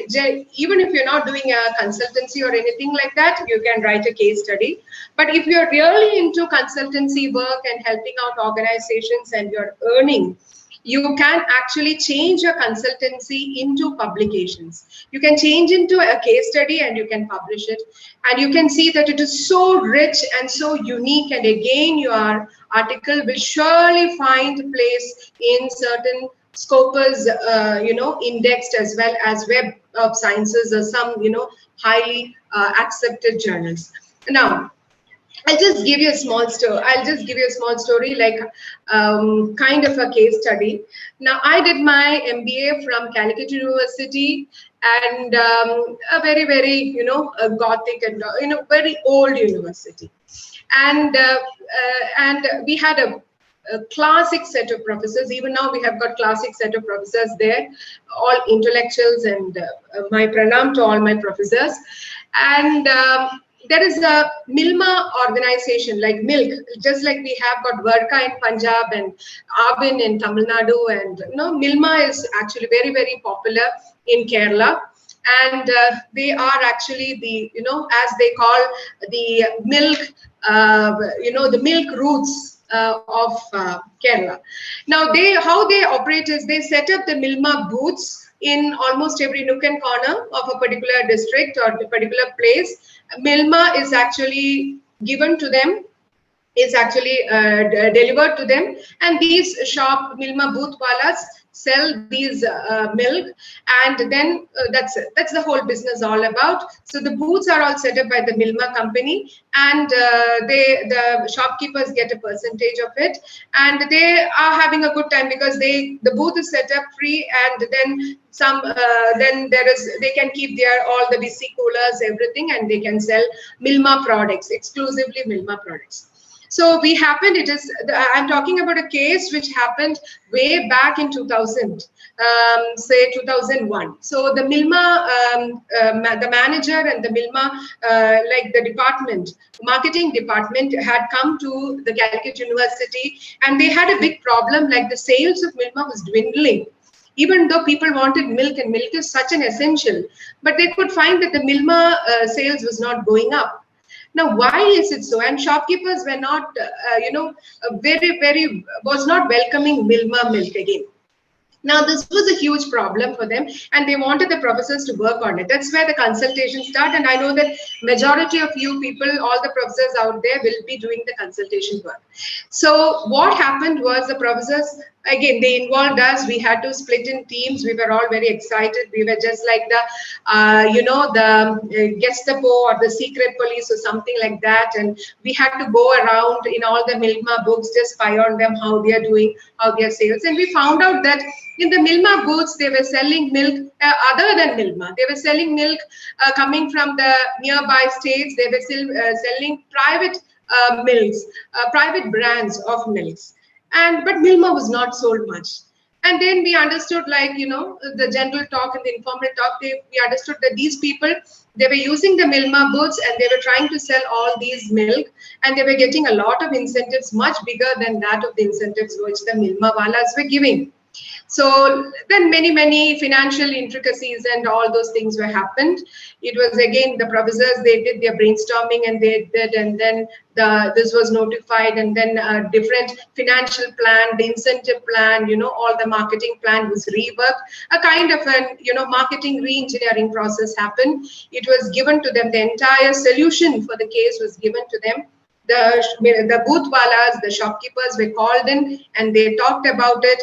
even if you're not doing a consultancy or anything like that, you can write a case study. But if you're really into consultancy work and helping out organizations and you're earning, you can actually change your consultancy into publications. You can change into a case study and you can publish it. And you can see that it is so rich and so unique. And again, your article will surely find place in certain Scopus, indexed, as well as Web of Sciences or some, highly accepted journals. Now, I'll just give you a small story. Like kind of a case study. Now, I did my MBA from Calicut University, and a very, very, a Gothic and very old university. And we had a classic set of professors. Even now we have got classic set of professors there, all intellectuals, and my pranam to all my professors. And there is a Milma organization like Milk, just like we have got Varka in Punjab and Abin in Tamil Nadu, and Milma is actually very, very popular in Kerala. And they are actually the, as they call the milk, the milk roots of Kerala. Now, how they operate is they set up the Milma booths in almost every nook and corner of a particular district or a particular place. Milma is actually given to them, is actually delivered to them, and these shop Milma booth walas sell these milk, and then that's it. That's the whole business all about. So the booths are all set up by the Milma company, and the shopkeepers get a percentage of it, and they are having a good time because the booth is set up free, and then they can keep their all the BC coolers, everything, and they can sell Milma products, exclusively Milma products. So I'm talking about a case which happened way back in 2000, say 2001. So the Milma, the manager and the Milma, like the department, marketing department had come to the Calicut University, and they had a big problem, like the sales of Milma was dwindling. Even though people wanted milk, and milk is such an essential, but they could find that the Milma sales was not going up. Now, why is it so? And shopkeepers were not, was not welcoming Milma milk again. Now, this was a huge problem for them, and they wanted the professors to work on it. That's where the consultation started, and I know that majority of you people, all the professors out there, will be doing the consultation work. So what happened was the professors, again, they involved us. We had to split in teams. We were all very excited. We were just like the, the Gestapo or the secret police or something like that, and we had to go around in all the Milma books, just spy on them, how they are doing, how their sales, and we found out that in the Milma booths, they were selling milk other than Milma. They were selling milk coming from the nearby states. They were still selling private milks, private brands of milks. But Milma was not sold much. And then we understood, like, the general talk and the informal talk, we understood that these people, they were using the Milma booths, and they were trying to sell all these milk, and they were getting a lot of incentives, much bigger than that of the incentives which the Milma walas were giving. So then many financial intricacies and all those things were happened. It was again the professors, they did their brainstorming, and then this was notified, and then a different financial plan, the incentive plan, all the marketing plan was reworked. A kind of an marketing re-engineering process happened. It was given to them, the entire solution for the case was given to them. The booth walas, the shopkeepers were called in, and they talked about it.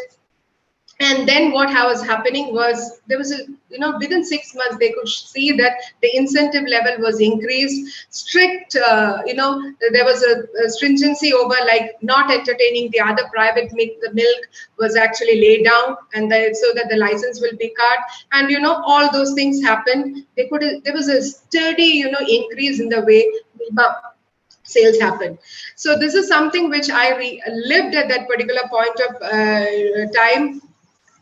And then what was happening was, there was within 6 months, they could see that the incentive level was increased. Strict, there was a stringency over, like, not entertaining the other private milk. The milk was actually laid down, and so that the license will be cut. And, all those things happened. There was a sturdy, increase in the way sales happen. So this is something which I lived at that particular point of time.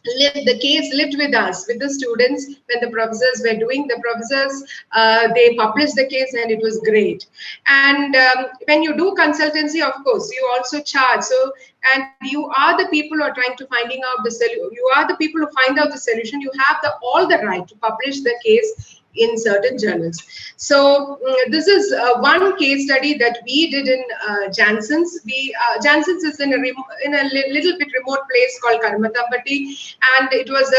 The case lived with us, with the students, when the professors were doing. The professors, they published the case, and it was great. And when you do consultancy, of course, you also charge. So, and you are the people who are trying to finding out the solution. You are the people who find out the solution. You have all the right to publish the case in certain journals. So this is one case study that we did in Jansen's. Jansen's is in a little bit remote place called Karmatapatti, and it was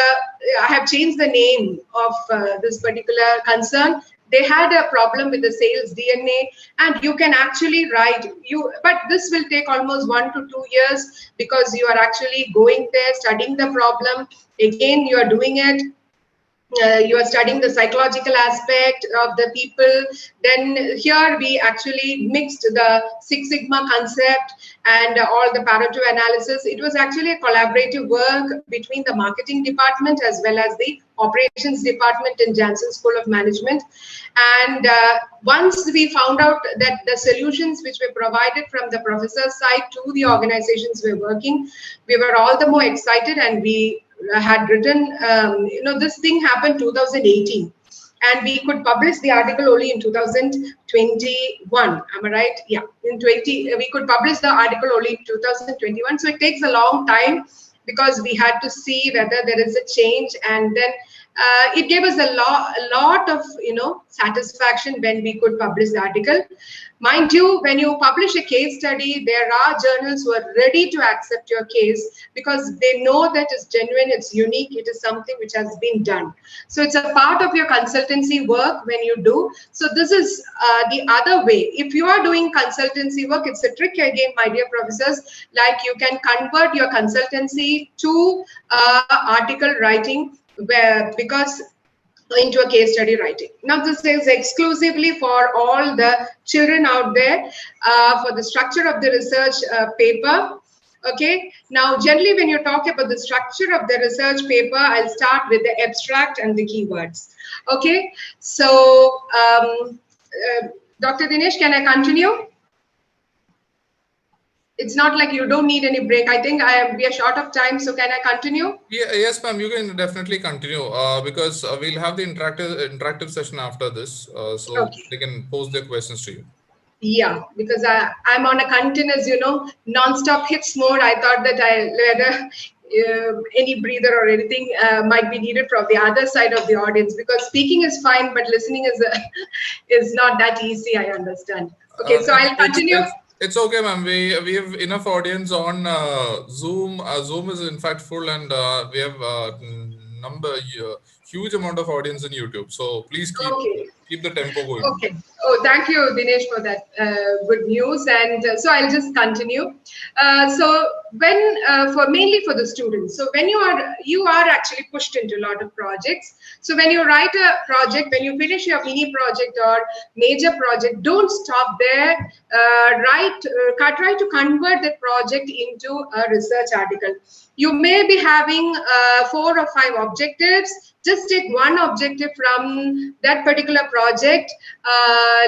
I have changed the name of this particular concern. They had a problem with the sales DNA, and you can actually write but this will take almost 1 to 2 years, because you are actually going there, studying the problem. Again, you are doing it. you are studying the psychological aspect of the people. Then here we actually mixed the Six Sigma concept and all the Pareto analysis. It was actually a collaborative work between the marketing department as well as the operations department in Janssen School of Management. And once we found out that the solutions which were provided from the professor's side to the organizations we're working, we were all the more excited, and we had written, this thing happened 2018, and we could publish the article only in 2021. Am I right? Yeah, in 20, we could publish the article only in 2021. So it takes a long time because we had to see whether there is a change, and then it gave us a lot of satisfaction when we could publish the article. Mind you, when you publish a case study, there are journals who are ready to accept your case because they know that it's genuine, it's unique, it is something which has been done. So it's a part of your consultancy work when you do. So this is the other way. If you are doing consultancy work, it's a trick again, my dear professors, like you can convert your consultancy to article writing, because into a case study writing. Now this is exclusively for all the children out there, for the structure of the research paper. Okay, now generally when you talk about the structure of the research paper, I'll start with the abstract and the keywords. Okay, so Dr. Dinesh, can I continue? It's not like you don't need any break. I think we are short of time, so can I continue? Yeah, yes, ma'am. You can definitely continue because we'll have the interactive session after this, so Okay. they can pose their questions to you. Yeah, because I'm on a continuous, non-stop hits mode. I thought that whether any breather or anything might be needed from the other side of the audience, because speaking is fine, but listening is not that easy. I understand. Okay, so I'll continue. It's okay, ma'am. We have enough audience on Zoom. Zoom is in fact full, and we have huge amount of audience in YouTube. So please keep the tempo going. Okay. Oh, thank you, Dinesh, for that good news. And so I'll just continue. So when mainly for the students. So when you are actually pushed into a lot of projects. So when you write a project, when you finish your mini project or major project, don't stop there. Try to convert the project into a research article. You may be having 4 or 5 objectives. Just take one objective from that particular project,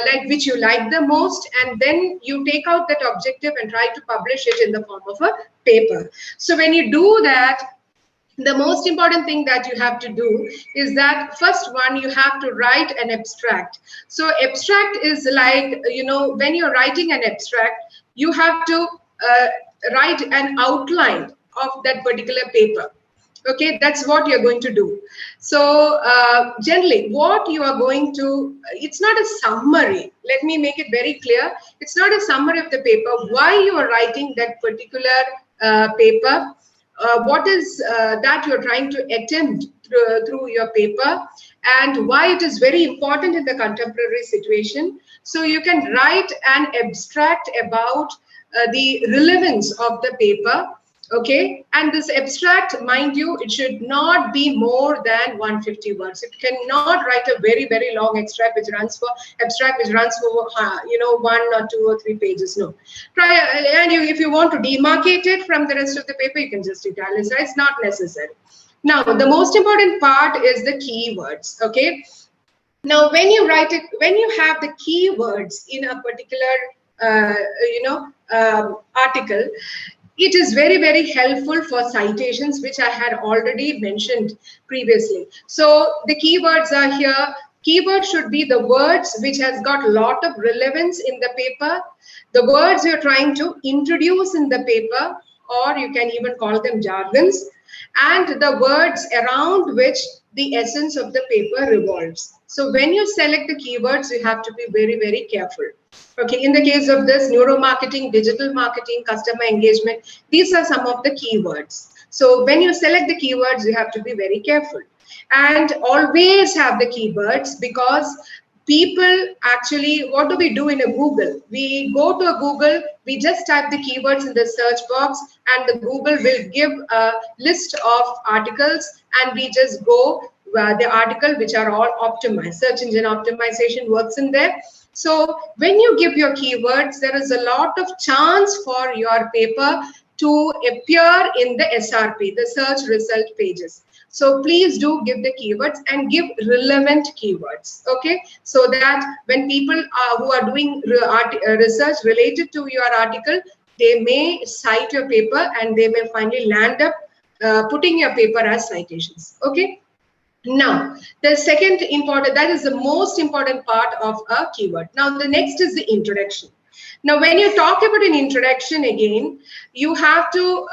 like which you like the most, and then you take out that objective and try to publish it in the form of a paper. So when you do that, the most important thing that you have to do is that first one, you have to write an abstract. So abstract is like, when you're writing an abstract, you have to write an outline of that particular paper. Okay, that's what you're going to do. So generally what you are going to, it's not a summary. Let me make it very clear. It's not a summary of the paper, why you are writing that particular paper, what is that you're trying to attempt through your paper, and why it is very important in the contemporary situation. So you can write an abstract about the relevance of the paper. Okay, and this abstract, mind you, it should not be more than 150 words. It cannot write a very, very long abstract which runs for 1 or 2 or 3 pages. No, and if you want to demarcate it from the rest of the paper, you can just italicize. It's not necessary. Now, the most important part is the keywords. Okay, now when you write it, when you have the keywords in a particular article, it is very, very helpful for citations, which I had already mentioned previously. So the keywords are here. Keyword should be the words which has got a lot of relevance in the paper, the words you're trying to introduce in the paper, or you can even call them jargons, and the words around which the essence of the paper revolves. So when you select the keywords, you have to be very, very careful. Okay, in the case of this, neuromarketing, digital marketing, customer engagement, these are some of the keywords. So when you select the keywords, you have to be very careful. And always have the keywords, because people actually, what do we do in a Google? We go to a Google, we just type the keywords in the search box, and the Google will give a list of articles, and we just go the article which are all optimized. Search engine optimization works in there. So when you give your keywords, there is a lot of chance for your paper to appear in the SRP, the search result pages. So please do give the keywords and give relevant keywords, okay? So that when people who are doing research related to your article, they may cite your paper and they may finally land up putting your paper as citations, okay? Now, the second important, that is the most important part of a keyword. Now, the next is the introduction. Now, when you talk about an introduction again, you have to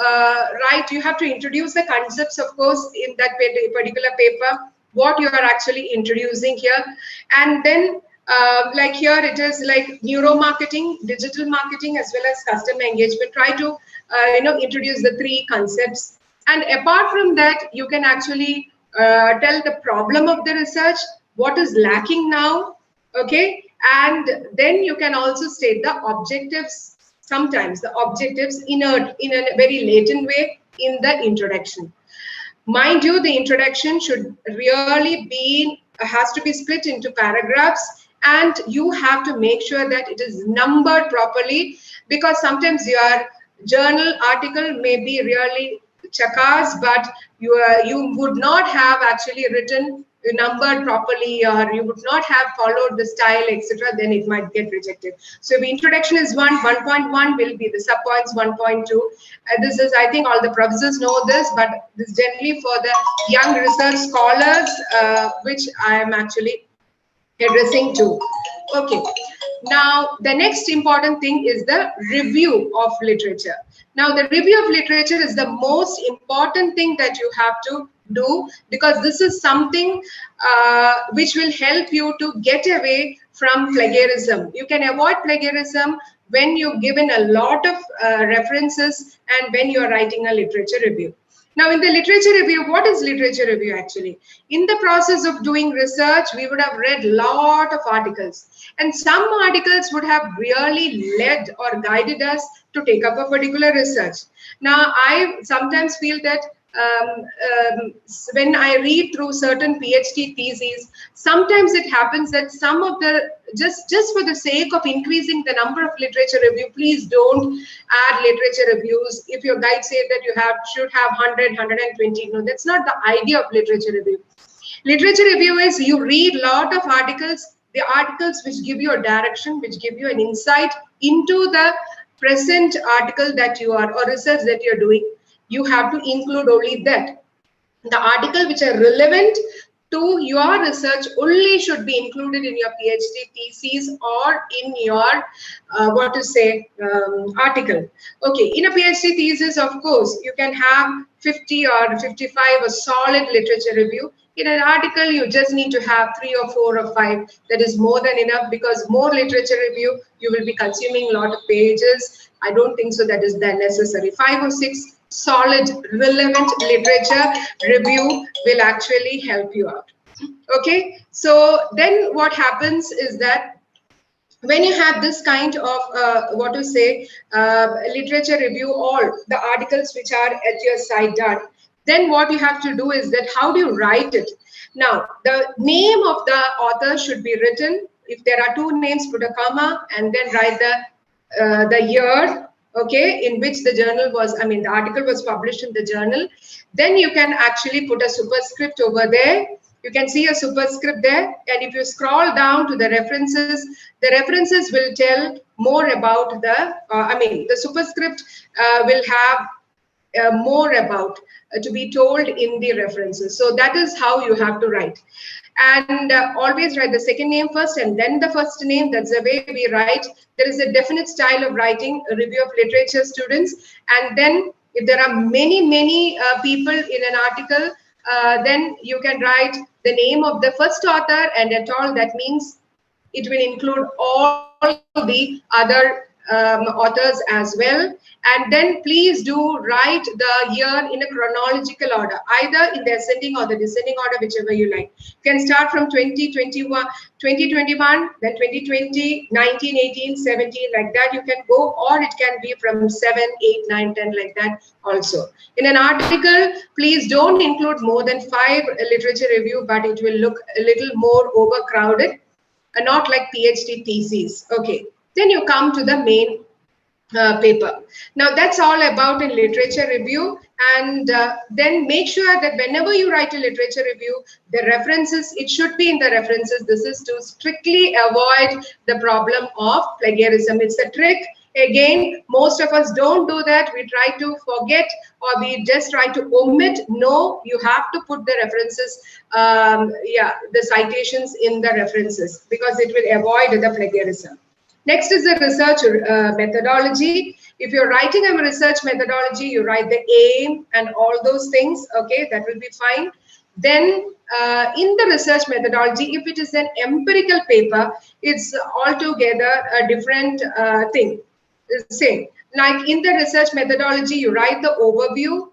you have to introduce the concepts, of course, in that particular paper, what you are actually introducing here. And then like here, it is like neuromarketing, digital marketing, as well as customer engagement. Try to, introduce the three concepts. And apart from that, you can actually tell the problem of the research, what is lacking now, okay? And then you can also state the objectives, sometimes the objectives in a very latent way in the introduction. Mind you, the introduction should really be, has to be split into paragraphs, and you have to make sure that it is numbered properly, because sometimes your journal article may be really chakas, but you would not have actually written numbered properly, or you would not have followed the style, etc., then it might get rejected. So the introduction is 1.1 will be the subpoints 1.2. This is, I think all the professors know this, but this is generally for the young research scholars, which I am actually addressing to. Okay. Now, the next important thing is the review of literature. Now, the review of literature is the most important thing that you have to do, because this is something which will help you to get away from plagiarism. You can avoid plagiarism when you've given a lot of references and when you're writing a literature review. Now, in the literature review, what is literature review actually? In the process of doing research, we would have read a lot of articles, and some articles would have really led or guided us to take up a particular research. Now, I sometimes feel that when I read through certain PhD theses, sometimes it happens that some of the, just for the sake of increasing the number of literature review, please don't add literature reviews. If your guide says that you should have 100, 120, no, that's not the idea of literature review. Literature review is you read a lot of articles, the articles which give you a direction, which give you an insight into the present article that you are, or research that you're doing. You have to include only that. The article which are relevant to your research only should be included in your PhD thesis or in your article. Okay, in a PhD thesis, of course, you can have 50 or 55 a solid literature review. In an article, you just need to have 3 or 4 or 5. That is more than enough, because more literature review, you will be consuming a lot of pages. I don't think so that is that necessary. 5 or 6 solid, relevant literature review will actually help you out. Okay, so then what happens is that when you have this kind of literature review, all the articles which are at your side done, then what you have to do is that how do you write it? Now, the name of the author should be written. If there are 2 names, put a comma and then write the year, okay, in which the journal was, the article was published in the journal. Then you can actually put a superscript over there. You can see a superscript there, and if you scroll down to the references will tell more about the superscript will have more about to be told in the references. So that is how you have to write. And always write the second name first and then the first name. That's the way we write. There is a definite style of writing, a review of literature, students. And then if there are many people in an article, then you can write the name of the first author and at all. That means it will include all the other authors as well. And then please do write the year in a chronological order, either in the ascending or the descending order, whichever you like. You can start from 2021, then 2020, 19, 18, 17, like that you can go, or it can be from 7, 8, 9, 10, like that also. In an article, please don't include more than 5 literature review, but it will look a little more overcrowded, not like PhD theses. Okay, then you come to the main paper. Now that's all about in literature review, and then make sure that whenever you write a literature review, the references, it should be in the references. This is to strictly avoid the problem of plagiarism. It's a trick. Again, most of us don't do that. We try to forget, or we just try to omit. No, you have to put the references, the citations in the references, because it will avoid the plagiarism. Next is the research methodology. If you're writing a research methodology, you write the aim and all those things, okay, that will be fine. Then in the research methodology, if it is an empirical paper, it's altogether a different thing. Same, like in the research methodology, you write the overview,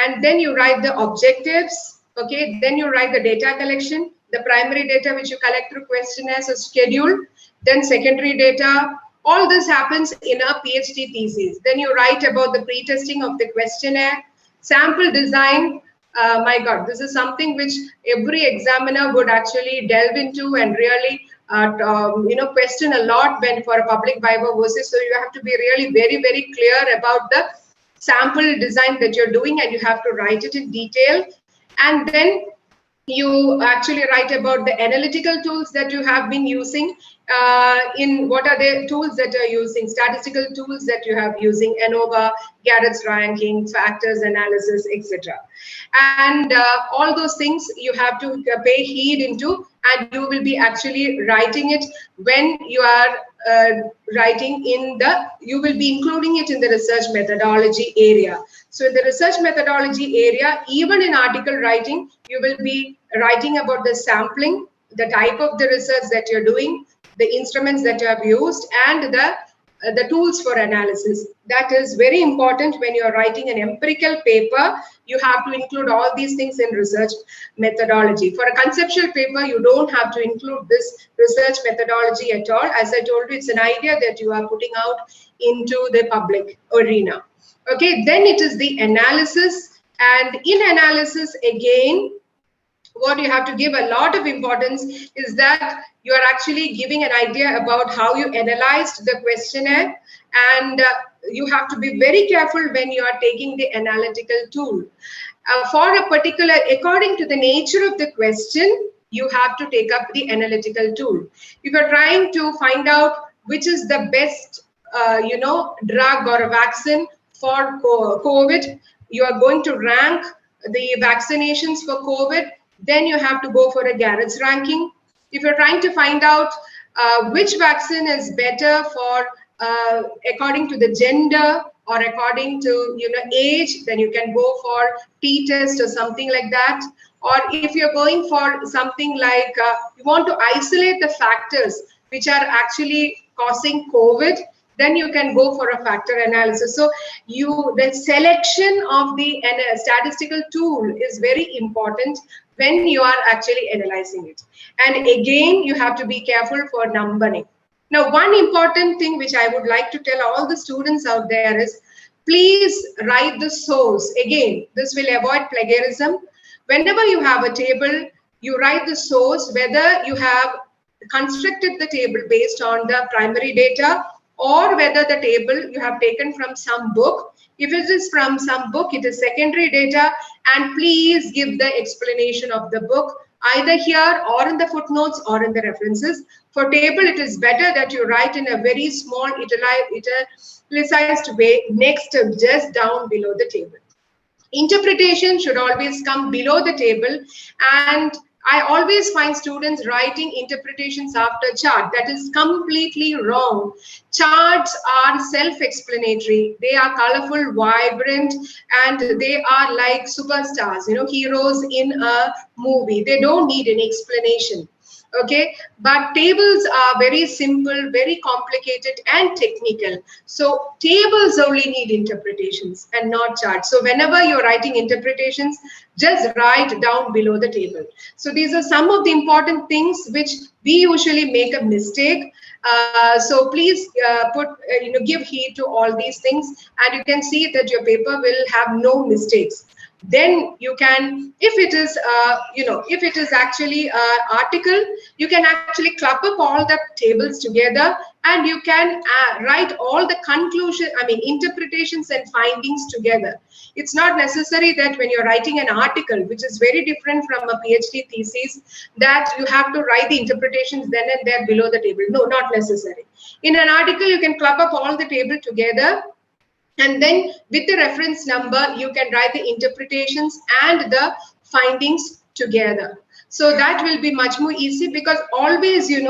and then you write the objectives, okay, then you write the data collection, the primary data which you collect through questionnaires or schedule, then secondary data. All this happens in a PhD thesis. Then you write about the pre-testing of the questionnaire, sample design. My God, this is something which every examiner would actually delve into and really question a lot when for a public viva versus. So you have to be really very, very clear about the sample design that you're doing, and you have to write it in detail. And then you actually write about the analytical tools that you have been using, in what are the tools that you're using, statistical tools that you have using, ANOVA, Garrett's ranking, factors analysis, etc. And all those things you have to pay heed into, and you will be actually writing it when you are writing in the, you will be including it in the research methodology area. So in the research methodology area, even in article writing, you will be writing about the sampling, the type of the research that you're doing, the instruments that you have used, and the tools for analysis. That is very important when you're writing an empirical paper. You have to include all these things in research methodology. For a conceptual paper, you don't have to include this research methodology at all. As I told you, it's an idea that you are putting out into the public arena. Okay, then it is the analysis. And in analysis, again, what you have to give a lot of importance is that you are actually giving an idea about how you analyzed the questionnaire, and you have to be very careful when you are taking the analytical tool. For a particular, according to the nature of the question, you have to take up the analytical tool. If you're trying to find out which is the best, drug or a vaccine for COVID, you are going to rank the vaccinations for COVID, then you have to go for a Garrett's ranking. If you're trying to find out which vaccine is better for according to the gender or according to age, then you can go for t-test or something like that. Or if you're going for something like you want to isolate the factors which are actually causing COVID, then you can go for a factor analysis. So the selection of the statistical tool is very important when you are actually analyzing it. And again, you have to be careful for numbering. Now, one important thing which I would like to tell all the students out there is, please write the source. Again, this will avoid plagiarism. Whenever you have a table, you write the source, whether you have constructed the table based on the primary data, or whether the table you have taken from some book. If it is from some book, it is secondary data, and please give the explanation of the book either here or in the footnotes or in the references. For table, it is better that you write in a very small italicized way next to just down below the table. Interpretation should always come below the table, and I always find students writing interpretations after chart. That is completely wrong. Charts are self-explanatory. They are colorful, vibrant, and they are like superstars, heroes in a movie. They don't need any explanation. Okay, but tables are very simple, very complicated and technical. So tables only need interpretations and not charts. So whenever you're writing interpretations, just write down below the table. So these are some of the important things which we usually make a mistake. So please give heed to all these things, and you can see that your paper will have no mistakes. Then you can, if it is if it is actually an article, you can actually club up all the tables together, and you can write all the interpretations and findings together. It's not necessary that when you're writing an article, which is very different from a PhD thesis, that you have to write the interpretations then and there below the table. No, not necessary. In an article, you can club up all the table together, and then with the reference number, you can write the interpretations and the findings together. So that will be much more easy, because always, you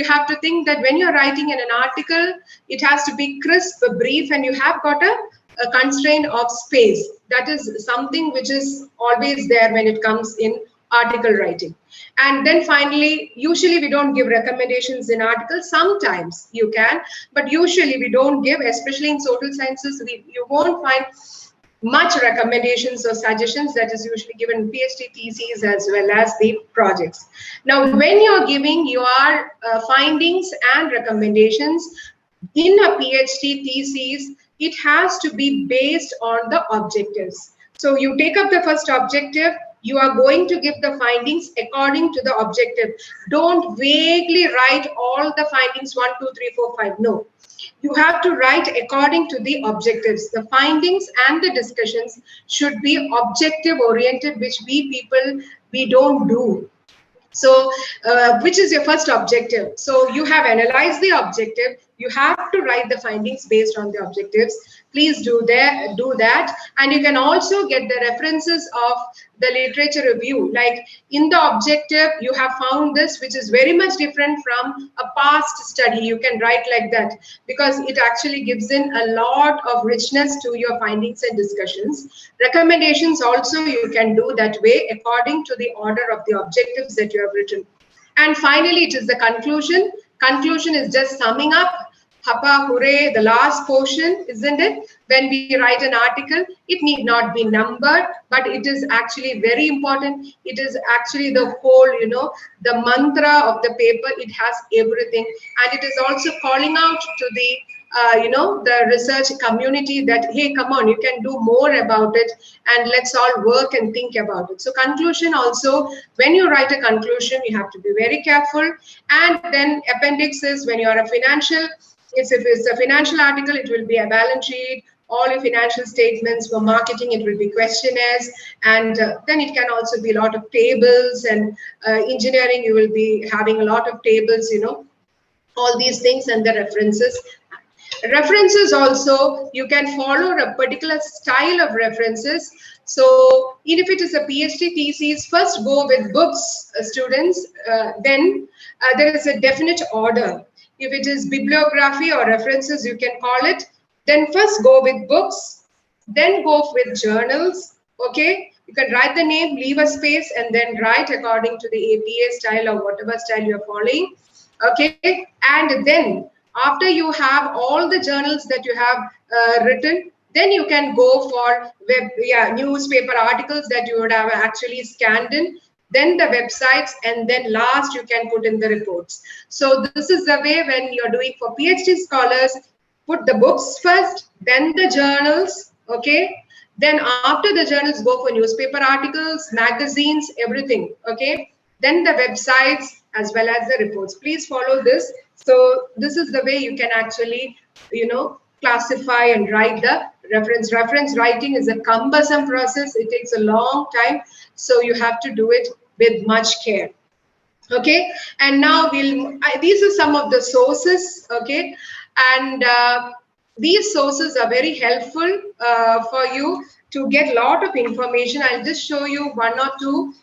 have to think that when you're writing in an article, it has to be crisp, brief, and you have got a constraint of space. That is something which is always there when it comes in article writing. And then finally, usually we don't give recommendations in articles. Sometimes you can, but usually we don't give, especially in social sciences, you won't find much recommendations or suggestions. That is usually given in PhD theses as well as the projects. Now, when you're giving your findings and recommendations in a PhD thesis, it has to be based on the objectives. So you take up the first objective, you are going to give the findings according to the objective. Don't vaguely write all the findings 1, 2, 3, 4, 5. No. You have to write according to the objectives. The findings and the discussions should be objective oriented, which we don't do. So which is your first objective? So you have analyzed the objective, you have to write the findings based on the objectives. Please do that. And you can also get the references of the literature review. Like in the objective, you have found this, which is very much different from a past study. You can write like that, because it actually gives in a lot of richness to your findings and discussions. Recommendations also you can do that way according to the order of the objectives that you have written. And finally, it is the conclusion. Conclusion is just summing up. Hapa, hooray, the last portion, isn't it? When we write an article, it need not be numbered, but it is actually very important. It is actually the whole, the mantra of the paper. It has everything. And it is also calling out to the the research community that, hey, come on, you can do more about it, and let's all work and think about it. So conclusion also, when you write a conclusion, you have to be very careful. And then appendix is when you are a financial, if it's a financial article, it will be a balance sheet, all your financial statements. For marketing, it will be questionnaires, and then it can also be a lot of tables, and engineering, you will be having a lot of tables, all these things, and the references. References also, you can follow a particular style of references. So if it is a PhD thesis, first go with books, students, then there is a definite order. If it is bibliography or references, you can call it, then first go with books, then go with journals, okay? You can write the name, leave a space, and then write according to the APA style or whatever style you're following, okay? And then after you have all the journals that you have written, then you can go for newspaper articles that you would have actually scanned in, then the websites, and then last you can put in the reports. So this is the way when you're doing for PhD scholars, put the books first, then the journals, okay? Then after the journals, go for newspaper articles, magazines, everything, okay? Then the websites as well as the reports. Please follow this. So this is the way you can actually, classify and write the reference. Reference writing is a cumbersome process. It takes a long time. So you have to do it with much care. Okay. And now these are some of the sources. Okay. And these sources are very helpful for you to get a lot of information. I'll just show you one or two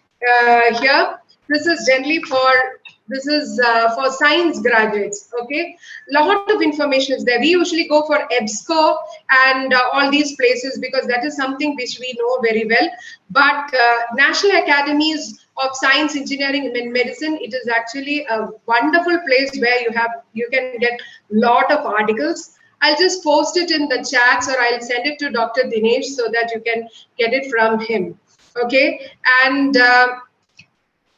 here. This is generally for This is for science graduates. Okay, lot of information is there. We usually go for EBSCO and all these places because that is something which we know very well. But National Academies of Science, Engineering, and Medicine, it is actually a wonderful place where you can get lot of articles. I'll just post it in the chats, or I'll send it to Dr. Dinesh so that you can get it from him. Okay, and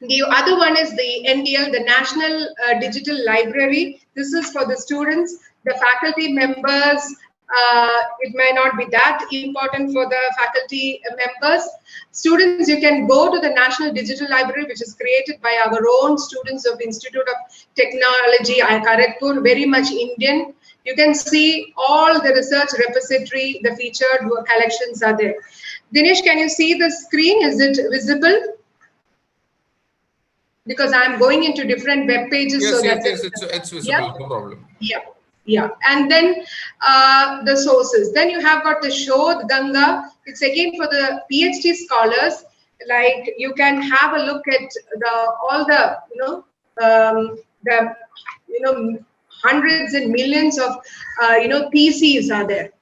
the other one is the NDL, the National Digital Library. This is for the students, the faculty members. It may not be that important for the faculty members. Students, you can go to the National Digital Library, which is created by our own students of Institute of Technology, Kharagpur, very much Indian. You can see all the research repository, the featured collections are there. Dinesh, can you see the screen? Is it visible? Because I'm going into different web pages. Yes, so yes, that yes, it's visible, yeah. No problem. Yeah, yeah. And then the sources. Then you have got the Shodh Ganga. It's again for the PhD scholars. Like you can have a look at all the hundreds and millions of theses are there.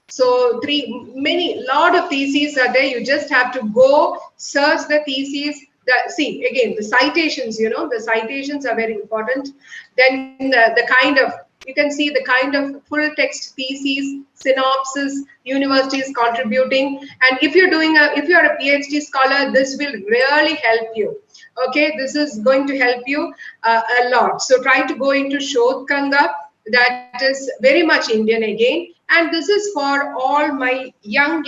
So lot of theses are there. You just have to go search the theses. See again the citations. The citations are very important. Then you can see the kind of full text theses, synopsis, universities contributing. And if you're a PhD scholar, this will really help you. Okay, this is going to help you a lot. So try to go into Shodh Ganga. That is very much Indian again. And this is for all my young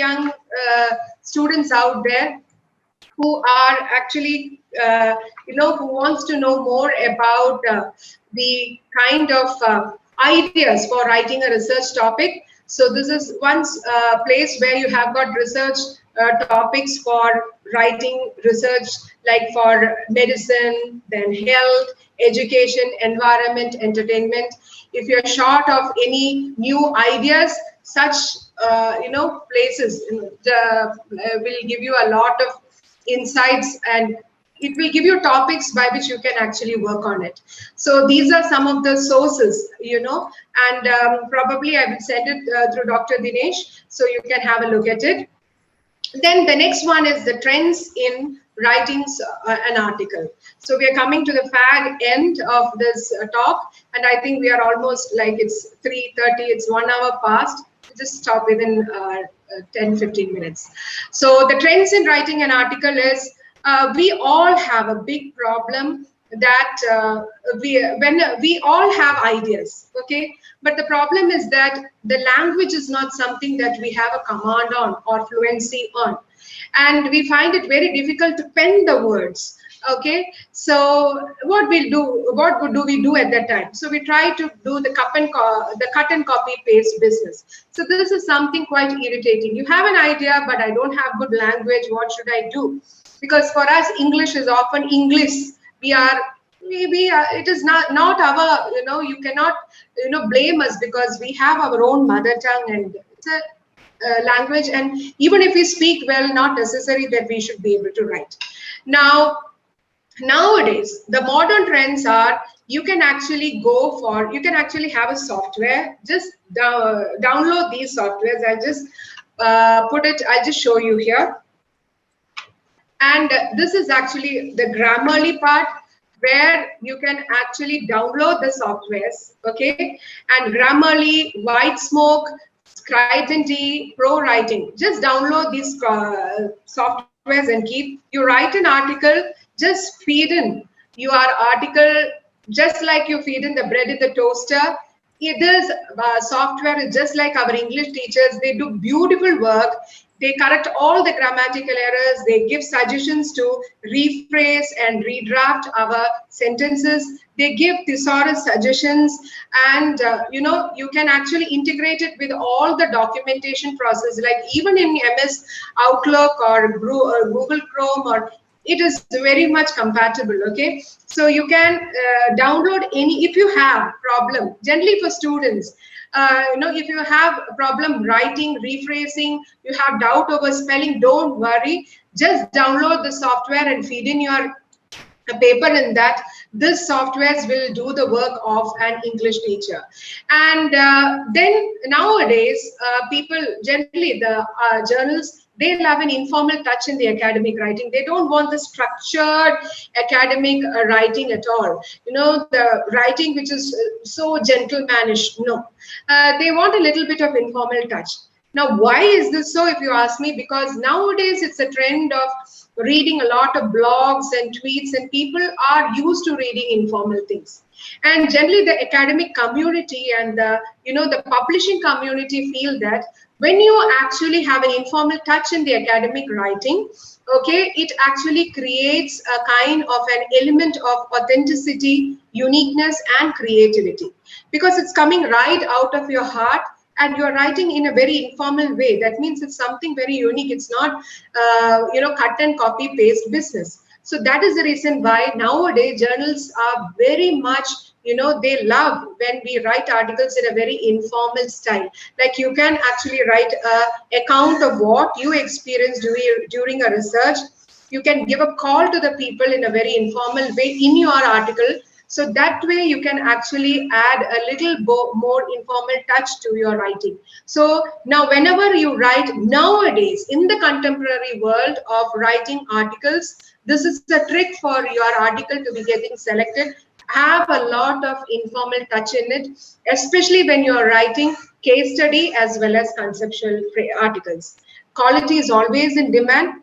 students out there who are actually, who wants to know more about the kind of ideas for writing a research topic. So this is one place where you have got research topics for writing research, like for medicine, then health, education, environment, entertainment. If you're short of any new ideas, such places will give you a lot of insights, and it will give you topics by which you can actually work on it. So these are some of the sources, and probably I will send it through Dr. Dinesh so you can have a look at it. Then the next one is the trends in writing an article. So we are coming to the fag end of this talk, and I think we are almost like it's 3:30, it's 1 hour past. Just stop within 10-15 minutes. So the trends in writing an article is we all have a big problem that we all have ideas, okay, but the problem is that the language is not something that we have a command on or fluency on, and we find it very difficult to pen the words. Okay, so what do we do at that time? So we try to do the cut and copy paste business. So this is something quite irritating. You have an idea, but I don't have good language. What should I do? Because for us, English is often English. It is not our, you cannot, blame us because we have our own mother tongue, and it's a language. And even if we speak well, not necessary that we should be able to write. Nowadays, the modern trends are you can actually have a software. Just download these softwares. I'll just show you here. And this is actually the Grammarly part, where you can actually download the softwares, okay? And Grammarly, White Smoke, Scribe&D, Pro Writing. Just download these softwares and you write an article, just feed in your article, just like you feed in the bread in the toaster. This software is just like our English teachers. They do beautiful work. They correct all the grammatical errors. They give suggestions to rephrase and redraft our sentences. They give thesaurus suggestions, and you can actually integrate it with all the documentation process, like even in MS Outlook or Google Chrome, it is very much compatible. Okay, so you can download any, if you have problem, generally for students. If you have a problem writing, rephrasing, you have doubt over spelling, don't worry. Just download the software and feed in your a paper in that this softwares will do the work of an English teacher. And then nowadays, people generally, the journals, they love an informal touch in the academic writing. They don't want the structured academic writing at all. You know, the writing which is so gentlemanish. No, they want a little bit of informal touch. Now, why is this so, if you ask me? Because nowadays it's a trend of reading a lot of blogs and tweets, and people are used to reading informal things. And generally the academic community and the publishing community feel that when you actually have an informal touch in the academic writing, okay, it actually creates a kind of an element of authenticity, uniqueness, and creativity, because it's coming right out of your heart and you're writing in a very informal way. That means it's something very unique. It's not cut and copy paste business. So that is the reason why nowadays journals are very much, they love when we write articles in a very informal style. Like you can actually write an account of what you experienced during a research. You can give a call to the people in a very informal way in your article. So that way you can actually add a little more informal touch to your writing. So now whenever you write nowadays in the contemporary world of writing articles, this is a trick for your article to be getting selected. Have a lot of informal touch in it, especially when you're writing case study as well as conceptual articles. Quality is always in demand.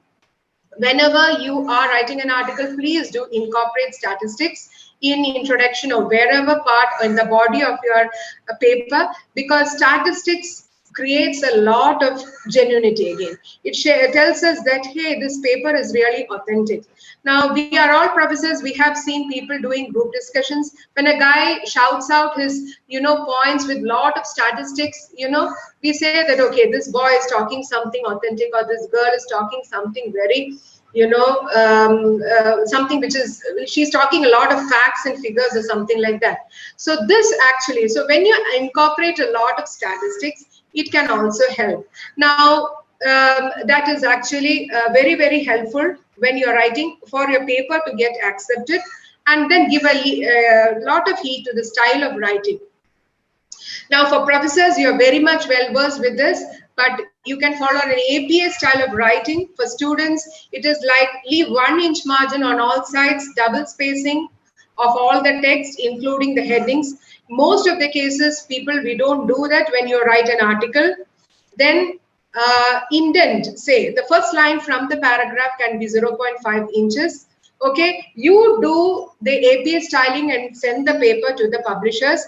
Whenever you are writing an article, please do incorporate statistics in introduction or wherever part in the body of your paper, because statistics creates a lot of genuinity again. It tells us that, hey, this paper is really authentic. Now, we are all professors. We have seen people doing group discussions. When a guy shouts out his, points with lot of statistics, we say that, okay, this boy is talking something authentic, or this girl is talking something very, something which is, she's talking a lot of facts and figures or something like that. So this actually, so when you incorporate a lot of statistics, it can also help. Now, that is actually very, very helpful when you're writing for your paper to get accepted, and then give a lot of heed to the style of writing. Now, for professors, you're very much well versed with this, but you can follow an APA style of writing. For students, it is like leave 1-inch margin on all sides, double spacing of all the text, including the headings. Most of the cases, people, we don't do that when you write an article. Then indent, say the first line from the paragraph can be 0.5 inches. Okay, you do the APA styling and send the paper to the publishers.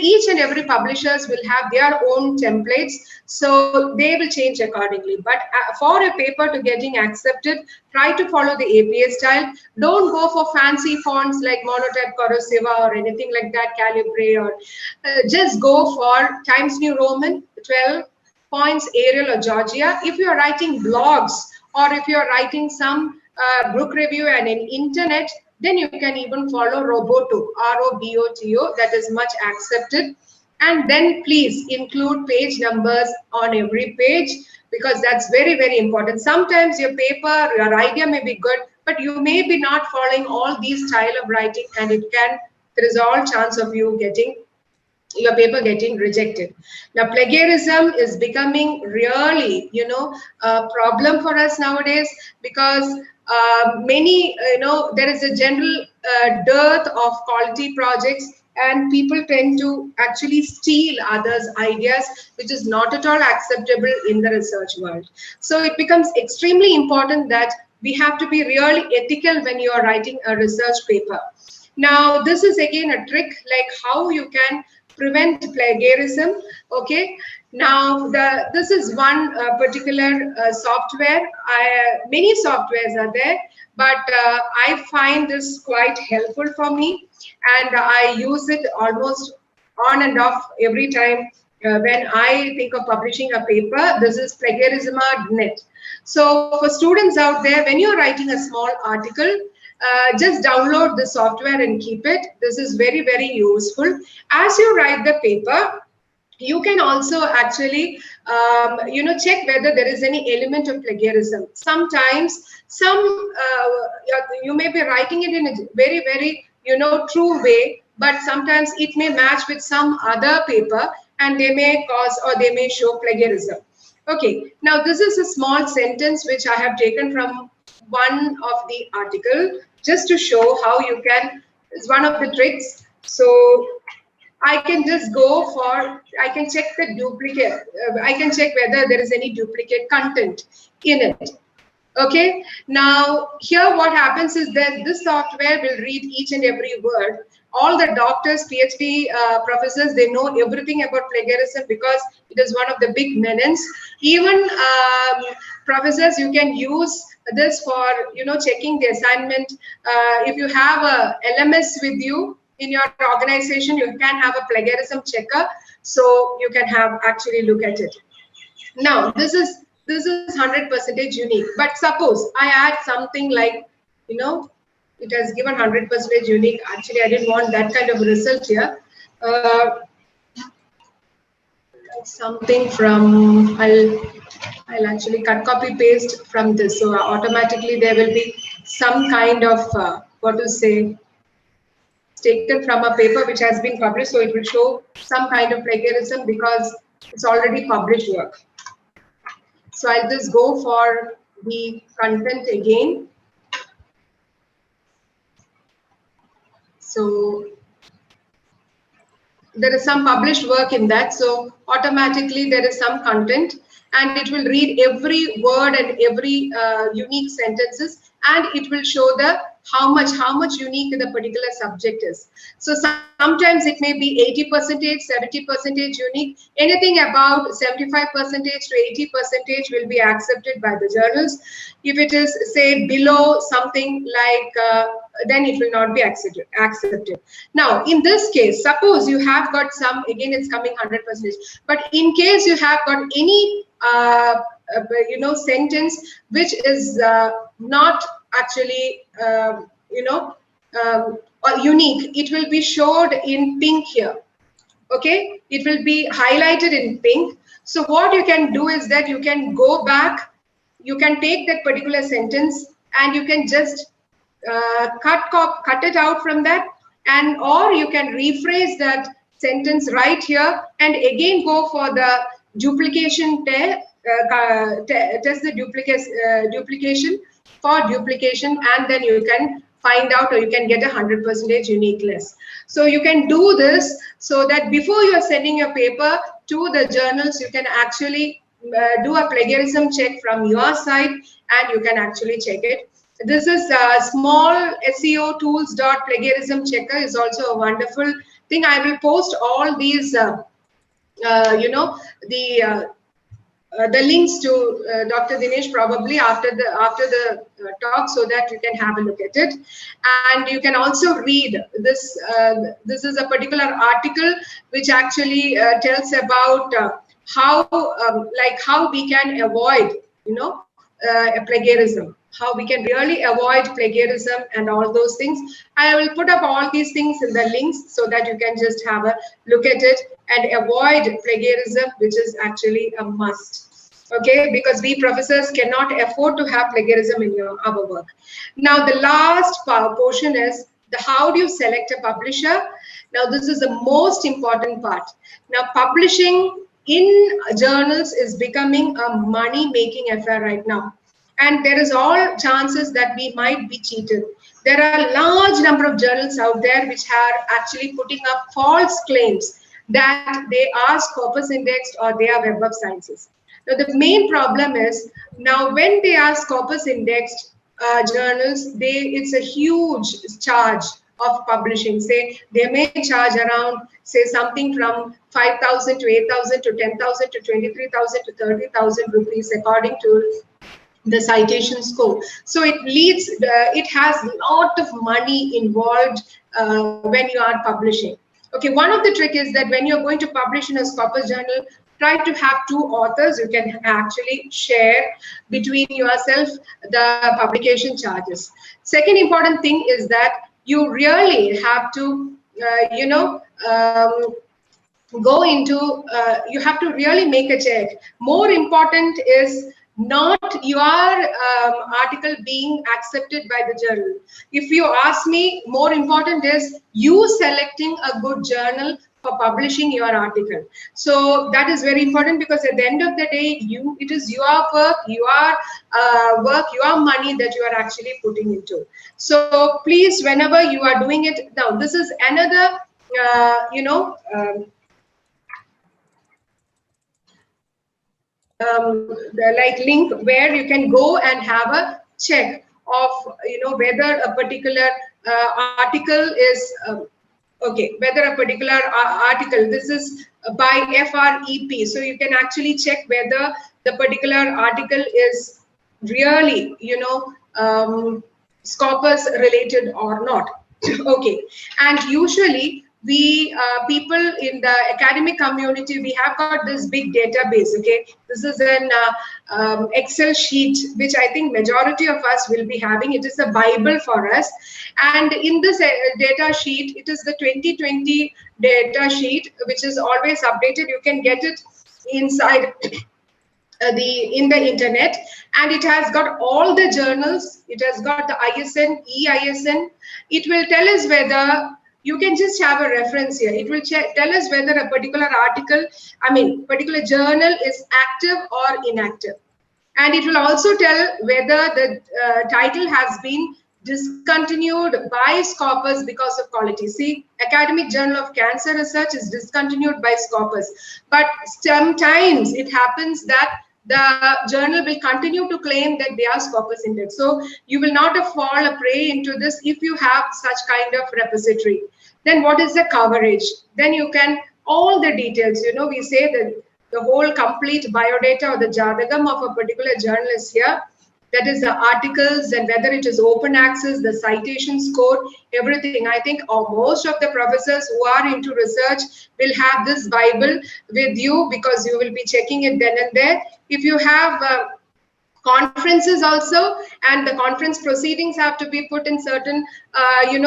Each and every publishers will have their own templates, so they will change accordingly. But for a paper to getting accepted, try to follow the APA style. Don't go for fancy fonts like Monotype Cursiva or anything like that, Calibri, or just go for Times New Roman, 12 points, Arial or Georgia. If you are writing blogs, or if you are writing some book review and an internet, then you can even follow Roboto, R-O-B-O-T-O, that is much accepted. And then please include page numbers on every page, because that's very, very important. Sometimes your paper, your idea may be good, but you may be not following all these style of writing, and there is all chance of you getting your paper getting rejected. Now, plagiarism is becoming really, a problem for us nowadays, because many, there is a general dearth of quality projects, and people tend to actually steal others' ideas, which is not at all acceptable in the research world. So it becomes extremely important that we have to be really ethical when you are writing a research paper. Now, this is again a trick, like how you can prevent plagiarism. Okay, now this is one particular software. Many softwares are there, but I find this quite helpful for me, and I use it almost on and off every time when I think of publishing a paper. This is plagiarism.net. So for students out there, when you're writing a small article, just download the software and keep it. This is very, very useful. As you write the paper, you can also actually check whether there is any element of plagiarism. Sometimes you may be writing it in a very, very true way, but sometimes it may match with some other paper and they may cause or they may show plagiarism. Okay, now this is a small sentence which I have taken from one of the article just to show how you can, it's one of the tricks. So I can just go for, I can check the duplicate, I can check whether there is any duplicate content in it. Okay, now here what happens is that this software will read each and every word. All the doctors, PhD professors, they know everything about plagiarism because it is one of the big menace. Even professors, you can use this for checking the assignment. If you have a LMS with you in your organization, you can have a plagiarism checker, so you can have actually look at it. Now this is 100% unique, but suppose I add something like it has given 100% unique. Actually I didn't want that kind of result here. Something from, I'll actually cut copy paste from this, so automatically there will be some kind of what to say, taken from a paper which has been published, so it will show some kind of plagiarism because it's already published work. So I'll just go for the content again. So there is some published work in that, so automatically there is some content and it will read every word and every unique sentences, and it will show the how much unique the particular subject is. So sometimes it may be 80%, 70% unique. Anything about 75% to 80% will be accepted by the journals. If it is say below something like then it will not be accepted. Now in this case, suppose you have got some, again it's coming 100%, but in case you have got any sentence which is not actually unique, it will be showed in pink here. Okay, it will be highlighted in pink. So what you can do is that you can go back, you can take that particular sentence and you can just cut it out from that, and or you can rephrase that sentence right here and again go for the duplication test the duplication for duplication, and then you can find out, or you can get 100% uniqueness. So you can do this so that before you are sending your paper to the journals, you can actually do a plagiarism check from your side and you can actually check it. This is small SEO tools.plagiarism checker is also a wonderful thing. I will post all these the links to Dr. Dinesh probably after the talk, so that you can have a look at it. And you can also read this. This is a particular article which actually tells about how we can avoid plagiarism, how we can really avoid plagiarism and all those things. I will put up all these things in the links so that you can just have a look at it and avoid plagiarism, which is actually a must. Okay, because we professors cannot afford to have plagiarism in our work. Now the last portion is how do you select a publisher? Now this is the most important part. Now publishing in journals is becoming a money-making affair right now, and there is all chances that we might be cheated. There are a large number of journals out there which are actually putting up false claims that they are Scopus indexed or they are Web of Sciences. Now the main problem is, now when they are Scopus indexed journals, it's a huge charge of publishing. Say they may charge around, say, something from 5,000 to 8,000 to 10,000 to 23,000 to 30,000 rupees according to the citation score. So it leads, it has a lot of money involved when you are publishing. Okay, one of the trick is that when you're going to publish in a Scopus journal, try to have two authors. You can actually share between yourself the publication charges. Second important thing is that you really have to, go into, you have to really make a check. More important is not your article being accepted by the journal. If you ask me, more important is you selecting a good journal for publishing your article. So that is very important, because at the end of the day, it is your work, your money that you are actually putting into. So please, whenever you are doing it, now this is another like link where you can go and have a check of whether a particular article is okay, whether a particular article, this is by FREP, so you can actually check whether the particular article is really Scopus related or not. Okay, and usually we people in the academic community, we have got this big database. Okay, this is an Excel sheet which I think majority of us will be having. It is a Bible for us, and in this data sheet, it is the 2020 data sheet which is always updated. You can get it inside in the internet, and it has got all the journals, it has got the ISN, EISN. It will tell us whether, you can just have a reference here, it will tell us whether a particular article, particular journal is active or inactive. And it will also tell whether the title has been discontinued by Scopus because of quality. See, Academic Journal of Cancer Research is discontinued by Scopus, but sometimes it happens that the journal will continue to claim that they are Scopus index. So you will not fall a prey into this if you have such kind of repository. Then what is the coverage? Then you can, all the details, we say that the whole complete biodata or the jadagam of a particular journal is here. That is the articles, and whether it is open access, the citation score, everything. I think most of the professors who are into research will have this Bible with you, because you will be checking it then and there. If you have conferences also, and the conference proceedings have to be put in certain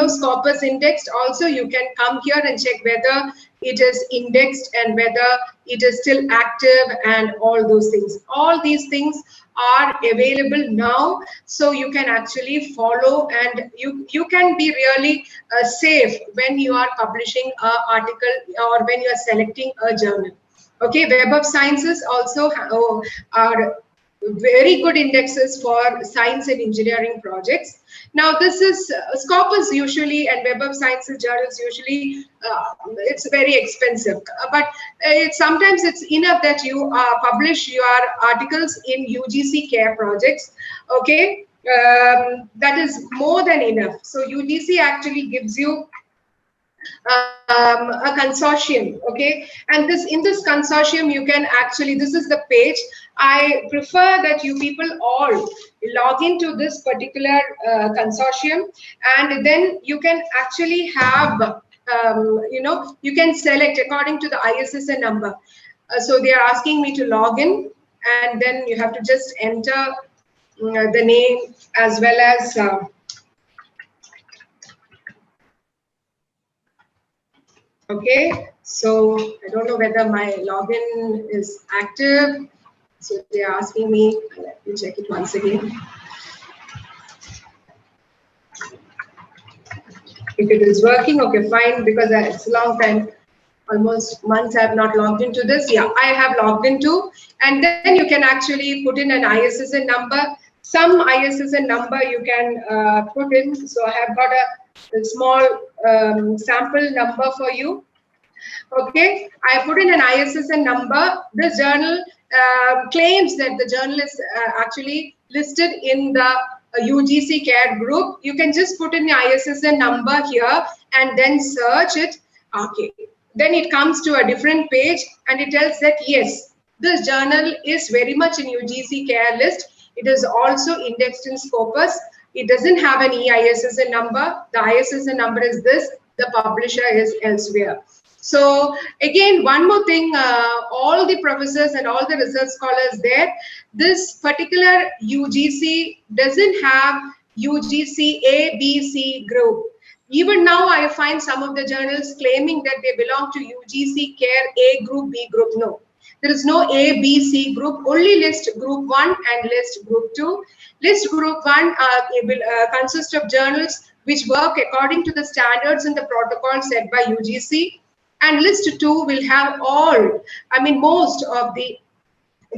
Scopus indexed, also you can come here and check whether it is indexed and whether it is still active and all those things. All these things are available now, so you can actually follow, and you can be really safe when you are publishing an article or when you are selecting a journal. Okay, Web of Sciences also are very good indexes for science and engineering projects. Now this is Scopus usually, and Web of Sciences journals usually, it's very expensive, but sometimes it's enough that you publish your articles in UGC care projects. Okay, that is more than enough. So UGC actually gives you a consortium. Okay, and in this consortium you can actually, this is the page. I prefer that you people all log into this particular consortium, and then you can actually have you can select according to the ISSN number. So they are asking me to log in, and then you have to just enter the name as well as okay, so I don't know whether my login is active. So they are asking me, let me check it once again. If it is working, okay, fine, because it's a long time, almost months I have not logged into this. Yeah, I have logged into, and then you can actually put in an ISSN number. Some ISSN number you can put in. So I have got a small sample number for you. Okay, I put in an ISSN number. This journal claims that the journal is actually listed in the UGC CARE group. You can just put in the ISSN number here and then search it. Okay, then it comes to a different page, and it tells that yes, this journal is very much in UGC CARE list. It is also indexed in Scopus. It doesn't have an EISSN number. The ISSN number is this. The publisher is elsewhere. So again, one more thing, all the professors and all the research scholars there, this particular UGC doesn't have UGC A, B, C group. Even now, I find some of the journals claiming that they belong to UGC CARE A group, B group. No, there is no A, B, C group. Only list group 1 and list group 2. List group 1 will consist of journals which work according to the standards and the protocol set by UGC. And list 2 will have most of the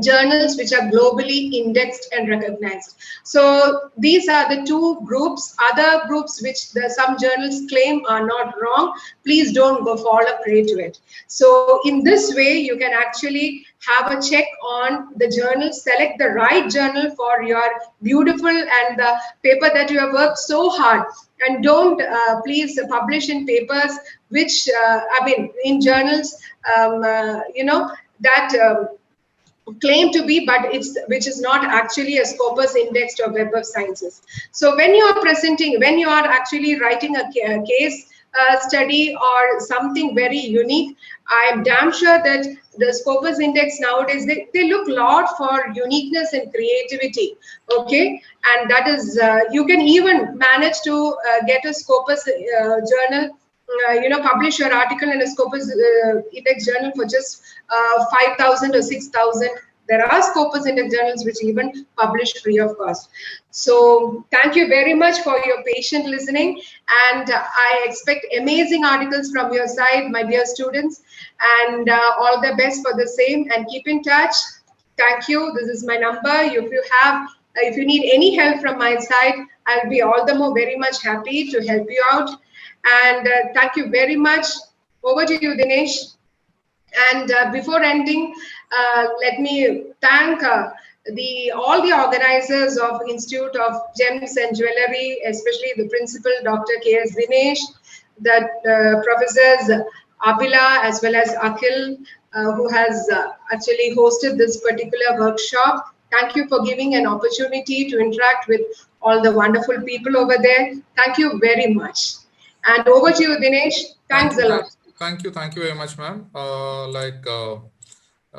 journals which are globally indexed and recognized. So these are the two groups. Other groups which some journals claim are not wrong, please don't go fall a prey to it. So in this way, you can actually have a check on the journal, select the right journal for your beautiful and the paper that you have worked so hard. And don't please publish in papers which, in journals, that claim to be, but which is not actually a Scopus indexed or Web of Sciences. So when you are actually writing a case study or something very unique, I am damn sure that the Scopus index nowadays, they look a lot for uniqueness and creativity. Okay, and that is you can even manage to get a Scopus journal. Publish your article in a Scopus index journal for just 5,000 or 6,000. There are Scopus index journals which even publish free of cost. So thank you very much for your patient listening, and I expect amazing articles from your side, my dear students, and all the best for the same, and keep in touch. Thank you. This is my number. If you need any help from my side, I'll be all the more very much happy to help you out. And thank you very much. Over to you, Dinesh. And before ending, let me thank all the organizers of Institute of Gems and Jewelry, especially the principal, Dr. K.S. Dinesh, the professors Abila as well as Akhil, who has actually hosted this particular workshop. Thank you for giving an opportunity to interact with all the wonderful people over there. Thank you very much. And over to you, Dinesh. Thanks a lot. Thank you very much, ma'am.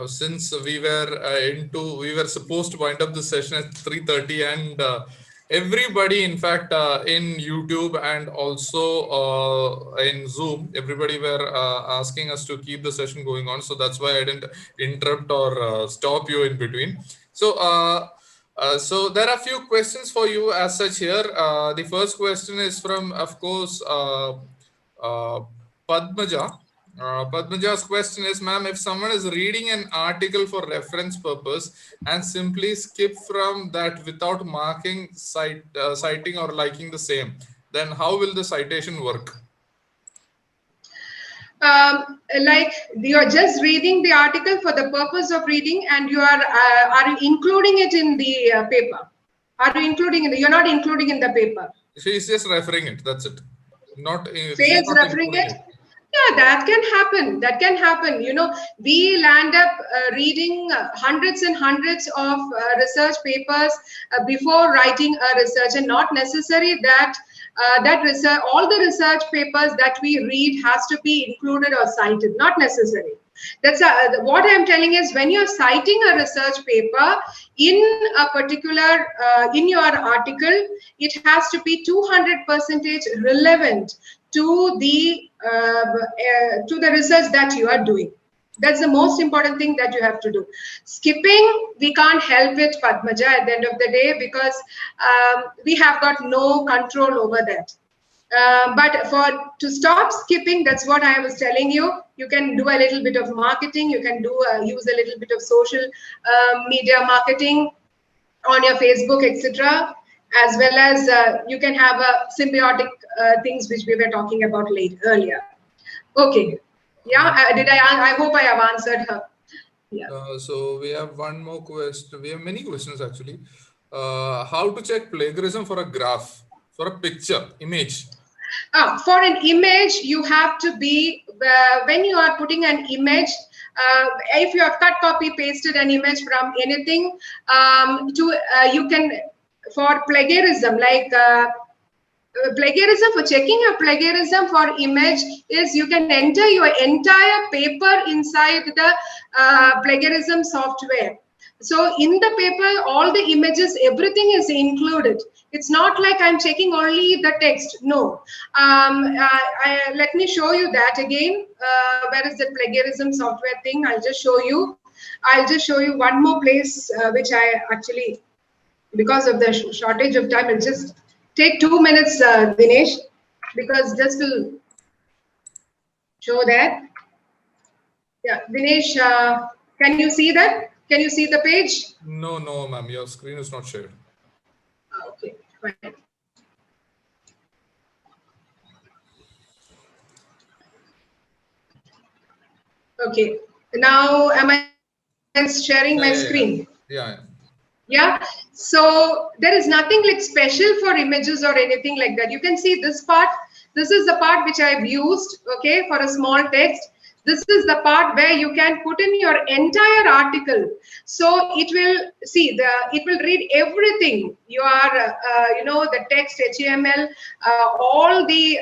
Since we were supposed to wind up the session at 3:30, and everybody, in fact, in YouTube and also in Zoom, everybody were asking us to keep the session going on. So that's why I didn't interrupt or stop you in between. So so there are a few questions for you as such here. The first question is from, of course, Padmaja. Padmaja's question is, ma'am, if someone is reading an article for reference purpose and simply skip from that without marking, citing or liking the same, then how will the citation work? Like you're just reading the article for the purpose of reading, and you are you including it in the paper? Are you including it? You're not including in the paper. She's just referring it. That's it. Not referring it. Yeah, that can happen. That can happen. We land up reading hundreds and hundreds of research papers before writing a research, and not necessary that that research, all the research papers that we read has to be included or cited. Not necessary. That's what I'm telling is, when you're citing a research paper in a particular in your article, it has to be 200% relevant to the research that you are doing. That's the most important thing that you have to do. Skipping, we can't help it, Padmaja, at the end of the day, because we have got no control over that. But to stop skipping, that's what I was telling you. You can do a little bit of marketing. You can use a little bit of social media marketing on your Facebook, etc. As well as you can have symbiotic things which we were talking about earlier. Okay. Yeah, I hope I have answered her. Yeah. So we have one more question. We have many questions actually. How to check plagiarism for a graph, for a picture, image? For an image, you have to be, when you are putting an image, if you have cut, copy, pasted an image from anything, you can, for plagiarism, like plagiarism, for checking your plagiarism for image is, you can enter your entire paper inside the plagiarism software. So in the paper, all the images, everything is included. It's not like I'm checking only the text. No. Let me show you that again. Where is the plagiarism software thing? I'll just show you. I'll just show you one more place which I actually, because of the shortage of time, I'll just take 2 minutes, Dinesh, because just to show that. Yeah, Dinesh, can you see that? Can you see the page? No, ma'am. Your screen is not shared. Okay, fine. Okay, now am I sharing my screen? Yeah. Yeah, so there is nothing like special for images or anything like that. You can see this part. This is the part which I've used, okay, for a small text. This is the part where you can put in your entire article. So it will see it will read everything. Your, the text, HTML, all the,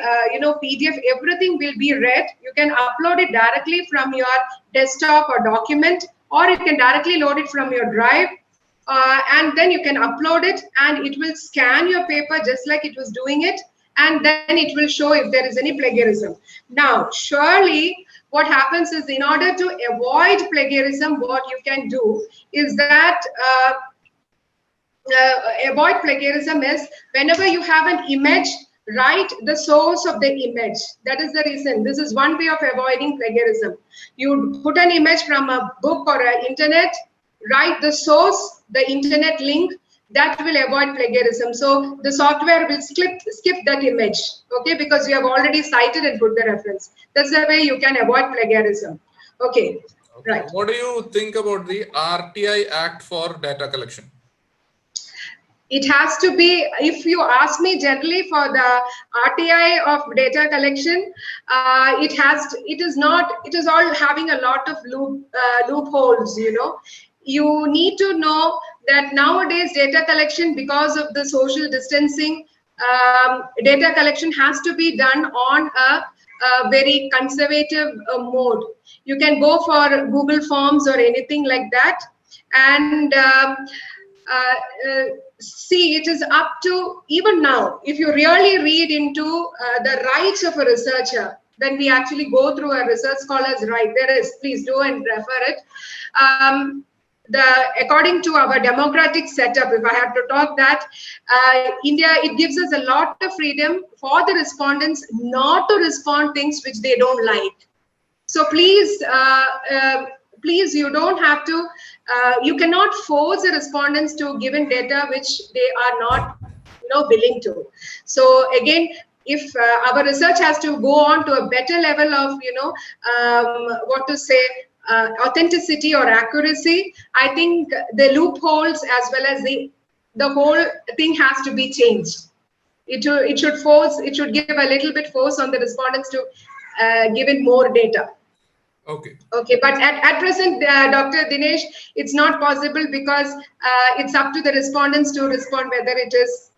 PDF, everything will be read. You can upload it directly from your desktop or document, or you can directly load it from your drive. And then you can upload it and it will scan your paper just like it was doing it, and then it will show if there is any plagiarism. Now, surely what happens is, in order to avoid plagiarism, what you can do is that avoid plagiarism is, whenever you have an image, write the source of the image. That is the reason. This is one way of avoiding plagiarism. You put an image from a book or an internet, write the source, the internet link. That will avoid plagiarism. So the software will skip that image, okay, because you have already cited and put the reference. That's the way you can avoid plagiarism. Okay. Right. What do you think about the RTI Act for data collection? It has to be, if you ask me generally for the RTI of data collection, it is all having a lot of loopholes, You need to know that nowadays data collection, because of the social distancing, data collection has to be done on a very conservative mode. You can go for Google Forms or anything like that. And see, it is up to, even now, if you really read into the rights of a researcher, when we actually go through a research scholar's right, there is, please do and refer it. According to our democratic setup, if I have to talk that, India, it gives us a lot of freedom for the respondents not to respond things which they don't like. So please, please, you don't have to, you cannot force the respondents to give in data which they are not, willing to. So again, if our research has to go on to a better level of, authenticity or accuracy, I think the loopholes as well as the whole thing has to be changed. It should give a little bit force on the respondents to give in more data. Okay. Okay, but at present, Dr. Dinesh, it's not possible because it's up to the respondents to respond whether it's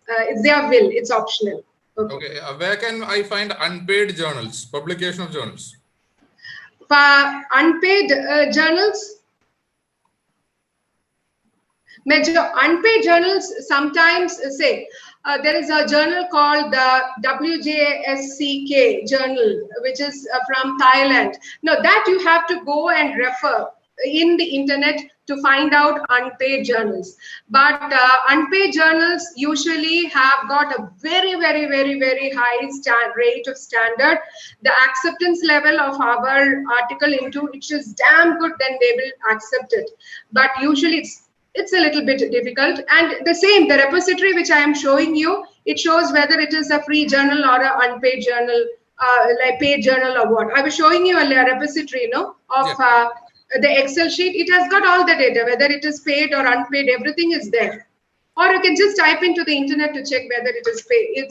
their will. It's optional. Okay. Where can I find unpaid journals, publication of journals? For unpaid journals, unpaid journals sometimes say, there is a journal called the WJSCK journal, which is from Thailand. Now that you have to go and refer in the internet to find out unpaid journals. But unpaid journals usually have got a very, very, very, very high rate of standard. The acceptance level of our article into which is damn good, then they will accept it. But usually it's a little bit difficult. And the same, the repository which I am showing you, it shows whether it is a free journal or an unpaid journal, like paid journal or what. I was showing you a repository, of the Excel sheet. It has got all the data, whether it is paid or unpaid, everything is there. Or you can just type into the internet to check whether it is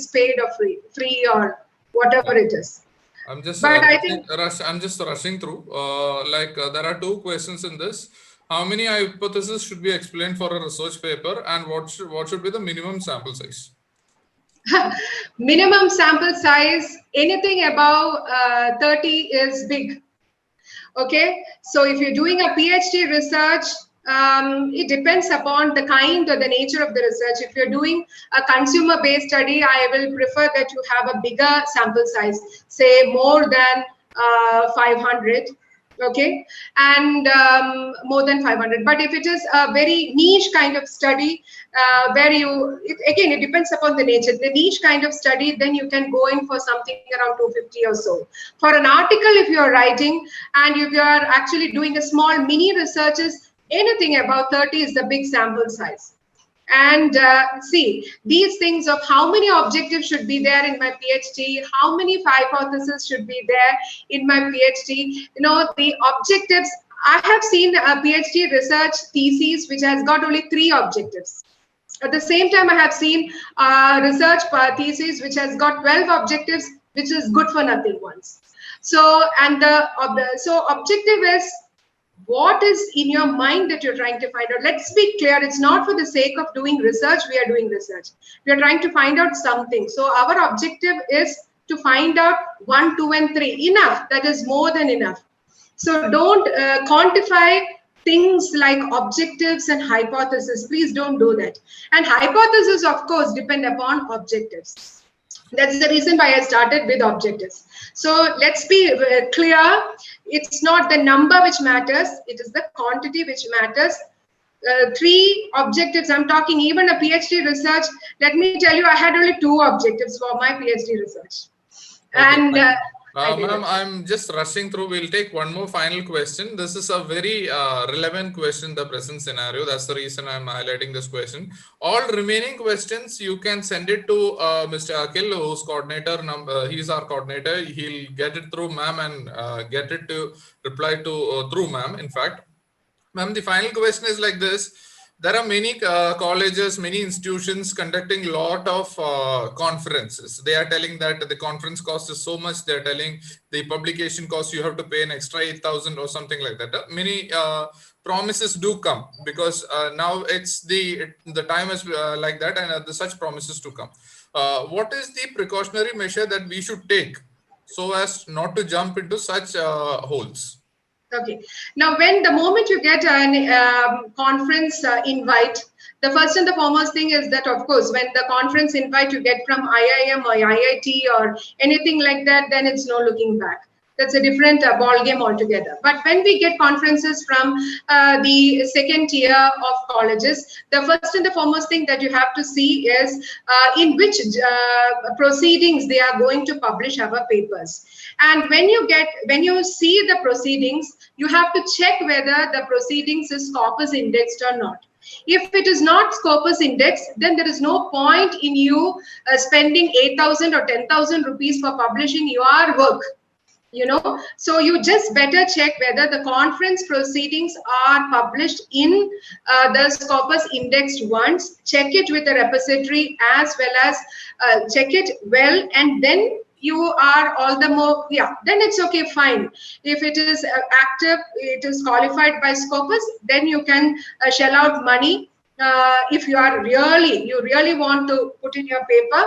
paid or free or whatever it is. I'm just I'm just rushing through. There are two questions in this. How many hypotheses should be explained for a research paper, and what should be the minimum sample size? Minimum sample size, anything above 30 is big. Okay, so if you're doing a PhD research, it depends upon the kind or the nature of the research. If you're doing a consumer-based study, I will prefer that you have a bigger sample size, say more than 500. Okay, and more than 500. But if it is a very niche kind of study, where again, it depends upon the nature. The niche kind of study, then you can go in for something around 250 or so. For an article, if you're writing and if you're actually doing a small mini researches, anything about 30 is the big sample size. And see, these things of how many objectives should be there in my PhD, how many hypotheses should be there in my PhD, the objectives. I have seen a PhD research thesis which has got only 3 objectives. At the same time, I have seen research thesis which has got 12 objectives, which is good for nothing ones. So, and so objective is what is in your mind that you're trying to find out. Let's be clear, it's not for the sake of doing research we are doing research. We are trying to find out something. So our objective is to find out 1, 2, and 3. Enough. That is more than enough. So don't quantify things like objectives and hypotheses. Please don't do that. And hypotheses, of course, depend upon objectives. That's the reason why I started with objectives. So let's be clear. It's not the number which matters. It is the quantity which matters. 3 objectives. I'm talking even a PhD research. Let me tell you, I had only 2 objectives for my PhD research. Okay, and ma'am, I'm just rushing through. We'll take one more final question. This is a very relevant question in the present scenario. That's the reason I'm highlighting this question. All remaining questions, you can send it to Mr. Akhil, who's coordinator. He's our coordinator. He'll get it through ma'am and get it to reply to through ma'am. In fact, ma'am, the final question is like this. There are many colleges, many institutions conducting a lot of conferences. They are telling that the conference cost is so much. They're telling the publication cost, you have to pay an extra 8,000 or something like that. Many promises do come because now it's the time is like that, and such promises to come. What is the precautionary measure that we should take so as not to jump into such holes? Okay. Now, when the moment you get a conference invite, the first and the foremost thing is that, of course, when the conference invite you get from IIM or IIT or anything like that, then it's no looking back. That's a different ball game altogether. But when we get conferences from the second tier of colleges, the first and the foremost thing that you have to see is in which proceedings they are going to publish our papers. And when you see the proceedings, you have to check whether the proceedings is Scopus indexed or not. If it is not Scopus indexed, then there is no point in you spending 8,000 or 10,000 rupees for publishing your work. So you just better check whether the conference proceedings are published in the Scopus indexed ones. Check it with the repository as well as check it well, and then you are all the more, then it's okay, fine. If it is active, it is qualified by Scopus, then you can shell out money. If you really want to put in your paper,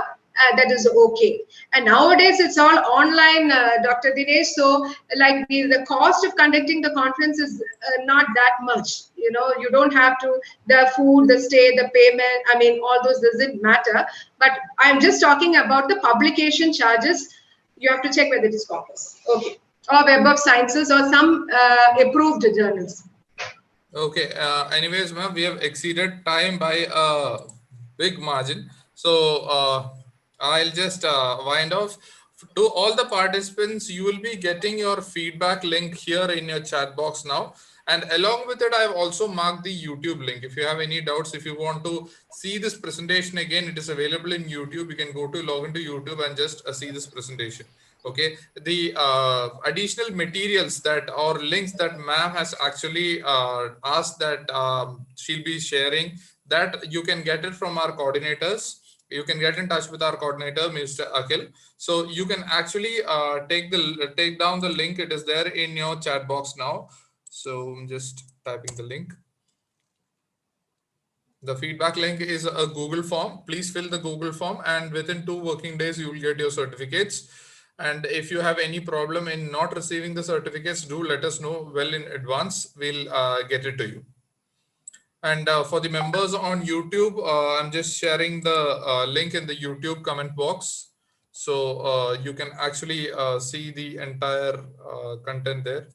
that is okay. And nowadays it's all online, Dr. Dinesh. So like the cost of conducting the conference is not that much. You don't have to, the food, the stay, the payment, I mean, all those doesn't matter. But I'm just talking about the publication charges. You have to check whether it is Scopus. Okay. Or Web of Sciences or some approved journals. Okay. Anyways, ma'am, we have exceeded time by a big margin. So I'll just wind off. To all the participants, you will be getting your feedback link here in your chat box now. And along with it, I've also marked the YouTube link. If you have any doubts, if you want to see this presentation again, it is available in YouTube. You can log into YouTube and just see this presentation. Okay. The additional materials or links that ma'am has actually asked that she'll be sharing, that you can get it from our coordinators. You can get in touch with our coordinator, Mr. Akhil. So you can actually take down the link. It is there in your chat box now. So I'm just typing the link. The feedback link is a Google form. Please fill the Google form, and within 2 working days, you will get your certificates. And if you have any problem in not receiving the certificates, do let us know well in advance. We'll get it to you. And for the members on YouTube, I'm just sharing the link in the YouTube comment box. So you can actually see the entire content there.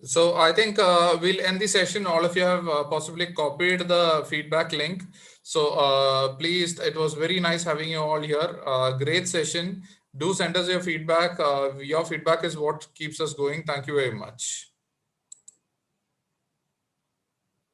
So I think we'll end the session. All of you have possibly copied the feedback link. So please, it was very nice having you all here. Great session. Do send us your feedback. Your feedback is what keeps us going. Thank you very much.